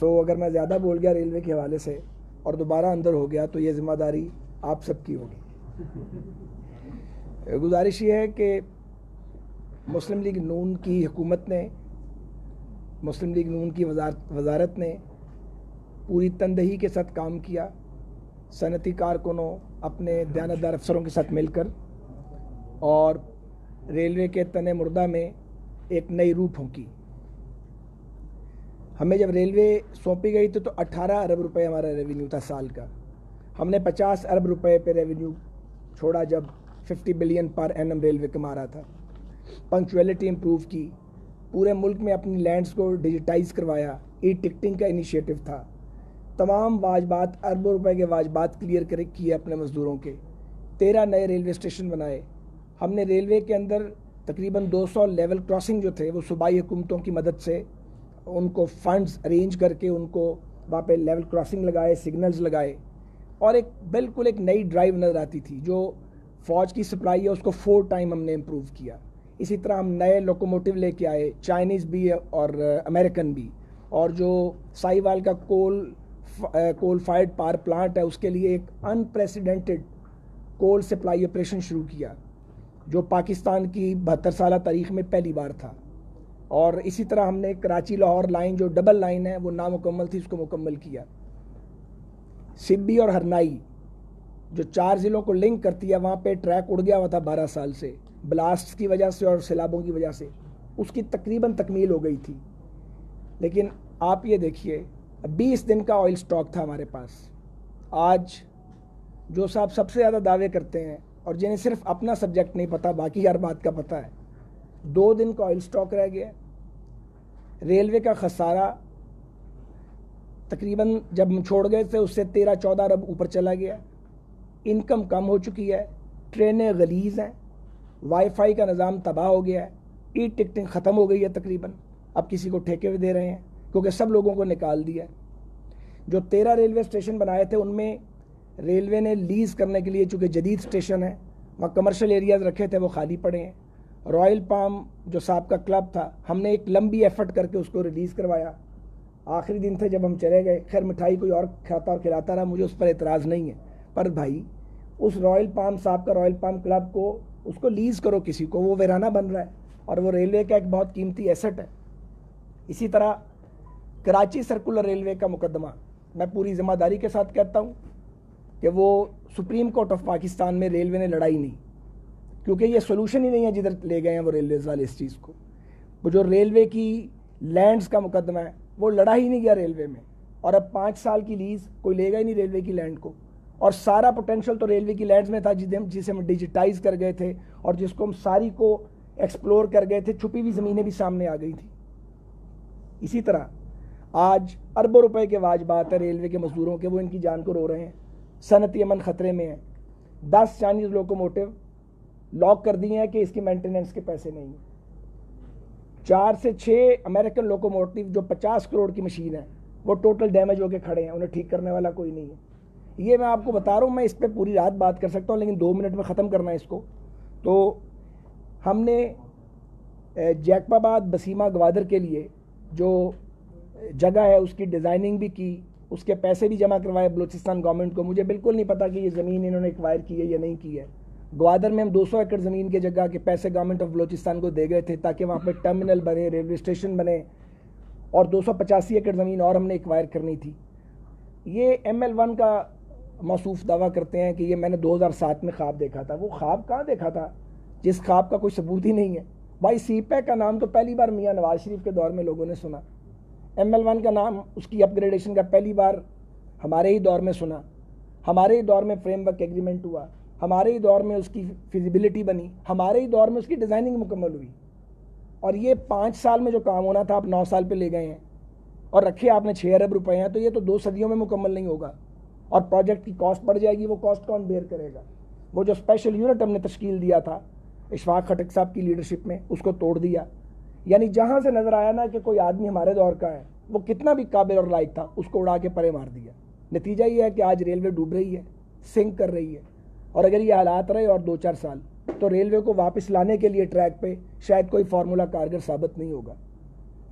سو اگر میں زیادہ بول گیا ریلوے کے حوالے سے اور دوبارہ اندر ہو گیا تو یہ ذمہ داری آپ سب کی ہوگی. گزارش یہ ہے کہ مسلم لیگ نون کی حکومت نے، مسلم لیگ نون کی وزارت نے پوری تندہی کے ساتھ کام کیا، صنعتی کارکنوں اپنے دیانتدار افسروں کے ساتھ مل کر، اور ریلوے کے تن مردہ میں ایک نئی روح پھونکی. ہمیں جب ریلوے سونپی گئی تو 18 ارب روپے ہمارا ریونیو تھا سال کا. ہم نے 50 ارب روپے پہ ریونیو چھوڑا جب 50 بلین پر اینم ریلوے کما رہا تھا. پنکچویلٹی امپروو کی، پورے ملک میں اپنی لینڈز کو ڈیجیٹائز کروایا، ای ٹکٹنگ کا انیشیٹو تھا، تمام واجبات، اربوں روپے کے واجبات کلیئر کیے اپنے مزدوروں کے. 13 نئے ریلوے اسٹیشن بنائے. ہم نے ریلوے کے اندر تقریباً 200 لیول کراسنگ جو تھے وہ صوبائی حکومتوں کی مدد سے ان کو فنڈز ارینج کر کے ان کو وہاں پہ لیول کراسنگ لگائے، سگنلز لگائے، اور ایک بالکل ایک نئی ڈرائیو نظر آتی تھی. جو فوج کی سپلائی ہے اس کو 4 ٹائم ہم نے امپروو کیا. اسی طرح ہم نئے لوکوموٹیو لے کے آئے، چائنیز بھی اور امریکن بھی، اور جو سائی وال کا کول فائرڈ پاور پلانٹ ہے اس کے لیے ایک انپریسیڈنٹڈ کول سپلائی آپریشن شروع کیا جو پاکستان کی 72 سالہ تاریخ میں پہلی بار تھا. اور اسی طرح ہم نے کراچی لاہور لائن جو ڈبل لائن ہے وہ نامکمل تھی، اس کو مکمل کیا. سبی اور ہرنائی جو 4 ضلعوں کو لنک کرتی ہے وہاں پہ ٹریک اڑ گیا ہوا تھا 12 سال سے، بلاسٹس کی وجہ سے اور سیلابوں کی وجہ سے. اس کی تقریباً تکمیل ہو گئی تھی. لیکن آپ یہ دیکھیے 20 دن کا آئل سٹاک تھا ہمارے پاس. آج جو صاحب سب سے زیادہ دعوے کرتے ہیں اور جنہیں صرف اپنا سبجیکٹ نہیں پتہ باقی ہر بات کا پتہ ہے، 2 دن کا آئل سٹاک رہ گیا. ریلوے کا خسارہ تقریباً جب ہم چھوڑ گئے تھے اس سے 13-14 ارب اوپر چلا گیا. انکم کم ہو چکی ہے، ٹرینیں غلیظ ہیں، وائی فائی کا نظام تباہ ہو گیا ہے، ای ٹکٹنگ ختم ہو گئی ہے تقریباً. اب کسی کو ٹھیکے بھی دے رہے ہیں کیونکہ سب لوگوں کو نکال دیا ہے. جو 13 ریلوے اسٹیشن بنائے تھے ان میں ریلوے نے لیز کرنے کے لیے، چونکہ جدید اسٹیشن ہے وہاں کمرشل ایریاز رکھے تھے وہ خالی پڑے ہیں. رائل پام جو صاحب کا کلب تھا ہم نے ایک لمبی ایفرٹ کر کے اس کو ریلیز کروایا. آخری دن تھے جب ہم چلے گئے. خیر مٹھائی کوئی اور کھاتا اور کھلاتا رہا، مجھے اس پر اعتراض نہیں ہے، پر بھائی اس رائل پام صاحب کا رائل پام کلب کو اس کو لیز کرو کسی کو، وہ ویرانہ بن رہا ہے اور وہ ریلوے کا ایک بہت قیمتی ایسٹ ہے. اسی طرح کراچی سرکولر ریلوے کا مقدمہ میں پوری ذمہ داری کے ساتھ کہتا ہوں کہ وہ سپریم کورٹ آف پاکستان میں ریلوے نے لڑائی نہیں، کیونکہ یہ سولوشن ہی نہیں ہے جدھر لے گئے ہیں وہ ریلویز والے اس چیز کو. وہ جو ریلوے کی لینڈز کا مقدمہ ہے وہ لڑا ہی نہیں گیا ریلوے میں، اور اب 5 سال کی لیز کوئی لے گا ہی نہیں ریلوے کی لینڈ کو. اور سارا پوٹینشل تو ریلوے کی لینڈز میں تھا جسے ہم ڈیجیٹائز کر گئے تھے اور جس کو ہم ساری کو ایکسپلور کر گئے تھے. چھپی ہوئی زمینیں بھی سامنے آ گئی تھی. اسی طرح آج اربوں روپے کے واجبات ہیں ریلوے کے مزدوروں کے، وہ ان کی جان کو رو رہے ہیں. صنعتی امن خطرے میں ہے. 10 چائنیز لوکوموٹیو لاک کر دیے ہیں کہ اس کی مینٹیننس کے پیسے نہیں ہیں. 4 سے 6 امریکن لوکوموٹیو جو 50 کروڑ کی مشین ہے وہ ٹوٹل ڈیمیج ہو کے کھڑے ہیں، انہیں ٹھیک کرنے والا کوئی نہیں ہے. یہ میں آپ کو بتا رہا ہوں، میں اس پہ پوری رات بات کر سکتا ہوں لیکن 2 منٹ میں ختم کرنا ہے اس کو. تو ہم نے جیکب آباد بسیمہ گوادر کے لیے جو جگہ ہے اس کی ڈیزائننگ بھی کی، اس کے پیسے بھی جمع کروائے بلوچستان گورنمنٹ کو. مجھے بالکل نہیں پتا کہ یہ زمین انہوں نے ایکوائر کی ہے یا نہیں کی ہے. گوادر میں ہم 200 ایکڑ زمین کی جگہ کے پیسے گورنمنٹ آف بلوچستان کو دے گئے تھے تاکہ وہاں پہ ٹرمینل بنے، ریلوے اسٹیشن بنے، اور 285 ایکڑ زمین اور ہم نے ایکوائر کرنی تھی. یہ ML1 کا موصوف دعویٰ کرتے ہیں کہ یہ میں نے 2007 میں خواب دیکھا تھا. وہ خواب کہاں دیکھا تھا جس خواب کا کوئی ثبوت ہی نہیں ہے. بھائی سی پیک کا نام تو پہلی بار میاں نواز شریف کے دور میں لوگوں نے سنا. ML1 کا نام اس کی اپ گریڈیشن کا پہلی بار ہمارے ہی دور میں سنا. ہمارے ہی دور میں فریم ورک ایگریمنٹ ہوا، ہمارے ہی دور میں اس کی فیزیبلٹی بنی، ہمارے ہی دور میں اس کی ڈیزائننگ مکمل ہوئی. اور یہ 5 سال میں جو کام ہونا تھا آپ 9 سال پہ لے گئے ہیں اور رکھے آپ نے 6 ارب روپے ہیں. تو یہ تو 2 صدیوں میں مکمل نہیں ہوگا اور پروجیکٹ کی کاسٹ بڑھ جائے گی. وہ کاسٹ کون بیئر کرے گا؟ وہ جو اسپیشل یونٹ ہم نے تشکیل دیا تھا اشفاق خٹک صاحب کی لیڈرشپ میں، اس کو توڑ دیا. یعنی جہاں سے نظر آیا نا کہ کوئی آدمی ہمارے دور کا ہے، وہ کتنا بھی قابل اور لائق تھا، اس کو اڑا کے پرے مار دیا. نتیجہ یہ ہے کہ آج ریلوے ڈوب رہی ہے، سنک کر رہی ہے. اور اگر یہ حالات رہے اور 2-4 سال تو ریلوے کو واپس لانے کے لیے ٹریک پہ شاید کوئی فارمولہ کارگر ثابت نہیں ہوگا.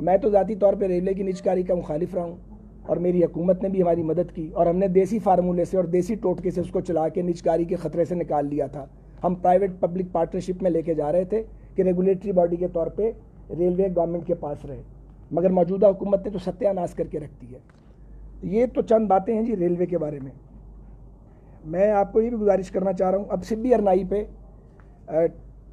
میں تو ذاتی طور پہ ریلوے کی نجکاری کا مخالف رہا ہوں. اور میری حکومت نے بھی ہماری مدد کی, اور ہم نے دیسی فارمولے سے اور دیسی ٹوٹکے سے اس کو چلا کے نجکاری کے خطرے سے نکال لیا تھا. ہم پرائیویٹ پبلک پارٹنرشپ میں لے کے جا رہے تھے کہ ریگولیٹری باڈی کے طور پہ ریلوے گورنمنٹ کے پاس رہے, مگر موجودہ حکومت نے تو ستیہ ناش کر کے رکھ دی ہے. یہ تو چند باتیں ہیں جی ریلوے کے بارے میں. میں آپ کو یہ بھی گزارش کرنا چاہ رہا ہوں, اب سبی ارنائی پہ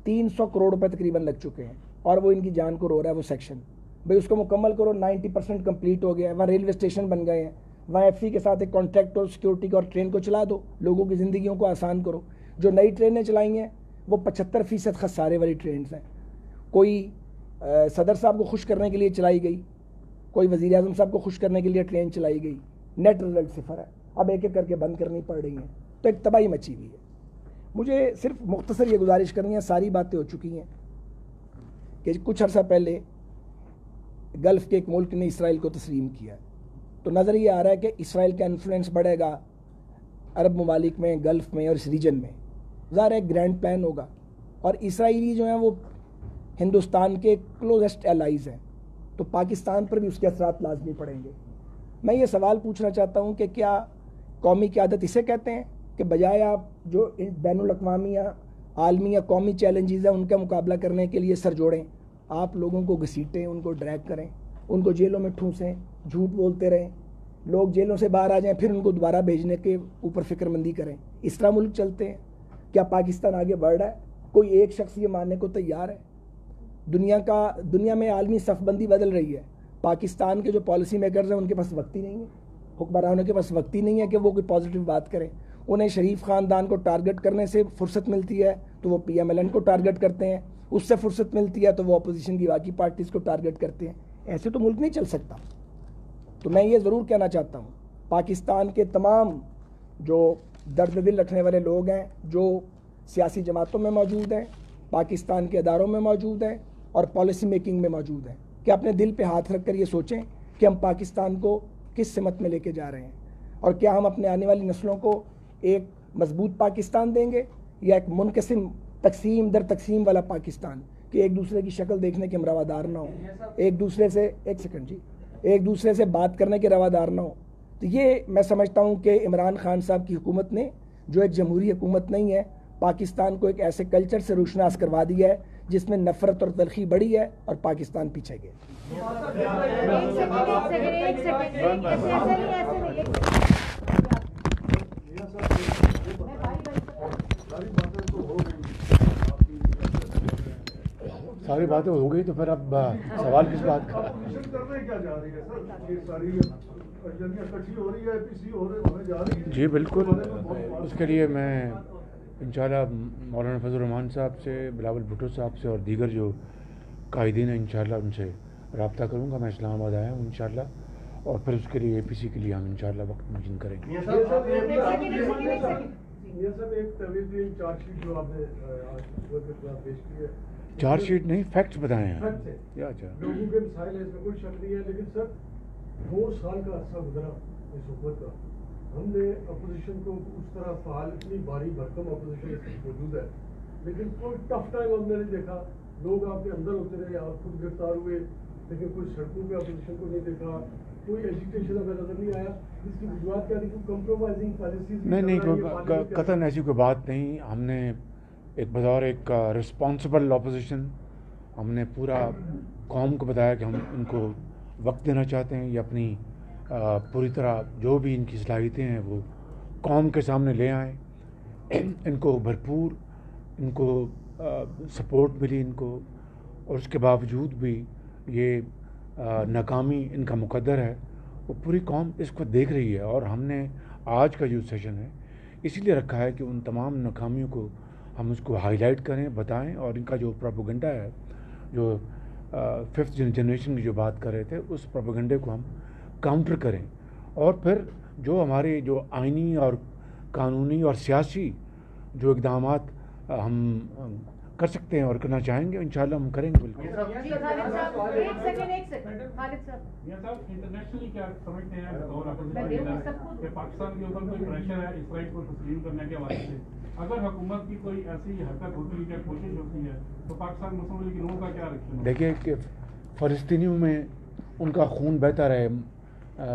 300 کروڑ روپے تقریباً لگ چکے ہیں, اور وہ ان کی جان کو رو رہا ہے وہ سیکشن. بھئی اس کو مکمل کرو, 90% کمپلیٹ ہو گیا ہے, وہاں ریلوے اسٹیشن بن گئے ہیں, وہاں ایف سی کے ساتھ ایک کانٹریکٹ اور سیکورٹی کا, اور ٹرین کو چلا دو, لوگوں کی زندگیوں کو آسان کرو. جو نئی ٹرینیں چلائی ہیں وہ 75% خسارے والی ٹرینز ہیں. کوئی صدر صاحب کو خوش کرنے کے لیے چلائی گئی, کوئی وزیر اعظم صاحب کو خوش کرنے کے لیے ٹرین چلائی گئی, نیٹ رزلٹ صفر ہے. اب ایک ایک کر کے بند کرنی پڑ رہی ہیں, تو ایک تباہی مچی ہوئی ہے. مجھے صرف مختصر یہ گزارش کرنی ہے, ساری باتیں ہو چکی ہیں, کہ کچھ عرصہ پہلے گلف کے ایک ملک نے اسرائیل کو تسلیم کیا ہے, تو نظر یہ آ رہا ہے کہ اسرائیل کا انفلوئنس بڑھے گا عرب ممالک میں, گلف میں اور اس ریجن میں. ظاہر ہے گرینڈ پلان ہوگا, اور اسرائیلی جو ہیں وہ ہندوستان کے کلوزسٹ الائز ہیں, تو پاکستان پر بھی اس کے اثرات لازمی پڑیں گے. میں یہ سوال پوچھنا چاہتا ہوں کہ کیا قومی قیادت اسے کہتے ہیں کہ بجائے آپ جو بین الاقوامی یا عالمی یا قومی چیلنجز ہیں ان کا مقابلہ کرنے کے لیے سر جوڑیں, آپ لوگوں کو گھسیٹیں, ان کو ڈریگ کریں, ان کو جیلوں میں ٹھونسیں, جھوٹ بولتے رہیں, لوگ جیلوں سے باہر آ جائیں, پھر ان کو دوبارہ بھیجنے کے اوپر فکر مندی کریں. اس طرح ملک چلتے ہیں؟ کیا پاکستان آگے بڑھ رہا ہے؟ کوئی ایک شخص یہ ماننے کو تیار ہے؟ دنیا میں عالمی صف بندی بدل رہی ہے. پاکستان کے جو پالیسی میکرز ہیں ان کے پاس وقت ہی نہیں ہے, حکمرانوں کے پاس وقت ہی نہیں ہے کہ وہ کوئی پازیٹیو بات کریں. انہیں شریف خاندان کو ٹارگٹ کرنے سے فرصت ملتی ہے تو وہ پی ایم ایل این کو ٹارگٹ کرتے ہیں, اس سے فرصت ملتی ہے تو وہ اپوزیشن کی باقی پارٹیز کو ٹارگٹ کرتے ہیں. ایسے تو ملک نہیں چل سکتا. تو میں یہ ضرور کہنا چاہتا ہوں, پاکستان کے تمام جو درد دل رکھنے والے لوگ ہیں, جو سیاسی جماعتوں میں موجود ہیں, پاکستان کے اداروں میں موجود ہیں اور پالیسی میکنگ میں موجود ہیں, کہ اپنے دل پہ ہاتھ رکھ کر یہ سوچیں کہ ہم پاکستان کو کس سمت میں لے کے جا رہے ہیں, اور کیا ہم اپنے آنے والی نسلوں کو ایک مضبوط پاکستان دیں گے, یا ایک منقسم تقسیم در تقسیم والا پاکستان, کہ ایک دوسرے کی شکل دیکھنے کے ہم روادار نہ ہوں, ایک دوسرے سے بات کرنے کے روادار نہ ہوں. تو یہ میں سمجھتا ہوں کہ عمران خان صاحب کی حکومت نے, جو ایک جمہوری حکومت نہیں ہے, پاکستان کو ایک ایسے کلچر سے روشناس کروا دیا ہے جس میں نفرت اور تلخی بڑھی ہے اور پاکستان پیچھے گیا. ساری باتیں ہو گئی تو پھر اب سوال کس بات کا؟ جی بالکل, اس کے لیے میں انشاءاللہ مولانا فضل الرحمان صاحب سے, بلاول بھٹو صاحب سے اور دیگر جو قائدین ہیں انشاءاللہ ان سے رابطہ کروں گا. میں اسلام آباد آیا ہوں انشاءاللہ, اور پھر اس کے لیے اے پی سی کے لیے ہم انشاءاللہ وقت منظم کریں گے. چارج شیٹ نہیں, فیکٹس بتائے ہیں. لوگوں کے مسائل ہے, اس میں کوئی شک نہیں ہے, لیکن سر 2 سال کا عرصہ گزرا اس حکومت کا, ہم نے اپوزیشن کو اس طرح فعال, اتنی باری بھرکم اپوزیشن موجود ہے, لیکن کوئی ٹف ٹائم ہم نے نہیں دیکھا. لوگ آپ کے اندر ہوتے رہے, آپ خود گرفتار ہوئے, لیکن کوئی سڑکوں پہ اپوزیشن کو نہیں دیکھا, کوئی ایجوکیشن ہمیں نظر نہیں آیا. اس کی وجوہات کیا تھی؟ کمپرومائزنگ پالیسیز نہیں, قطعاً ایسی کوئی بات نہیں. ہم نے ایک بطور ایک رسپانسبل اپوزیشن ہم نے پورا قوم کو بتایا کہ ہم ان کو وقت دینا چاہتے ہیں, یہ اپنی پوری طرح جو بھی ان کی صلاحیتیں ہیں وہ قوم کے سامنے لے آئیں, ان کو بھرپور ان کو سپورٹ ملی ان کو, اور اس کے باوجود بھی یہ ناکامی ان کا مقدر ہے. وہ پوری قوم اس کو دیکھ رہی ہے, اور ہم نے آج کا جو سیشن ہے اسی لیے رکھا ہے کہ ان تمام ناکامیوں کو ہم اس کو ہائی لائٹ کریں, بتائیں, اور ان کا جو پروپیگنڈا ہے, جو 5th جنریشن کی جو بات کر رہے تھے, اس پروپیگنڈے کو ہم کاؤنٹر کریں, اور پھر جو ہمارے جو آئینی اور قانونی اور سیاسی جو اقدامات ہم کر سکتے ہیں اور کرنا چاہیں گے انشاءاللہ ہم کریں گے. بالکل. انٹرنیشنلی کیا سمجھتے ہیں کہ پاکستان کے اوپر کوئی پریشر ہے اسرائیل کو تسلیم کرنے کے حوالے سے؟ اگر حکومت کی کوئی ایسی حرکت ہوتی ہے, کوشش ہوتی ہے, تو پاکستان مسلم لیگ کا کیا ریئیکشن؟ دیکھیے کہ فلسطینیوں میں ان کا خون بہتا رہے,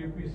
APC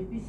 APC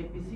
APC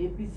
APC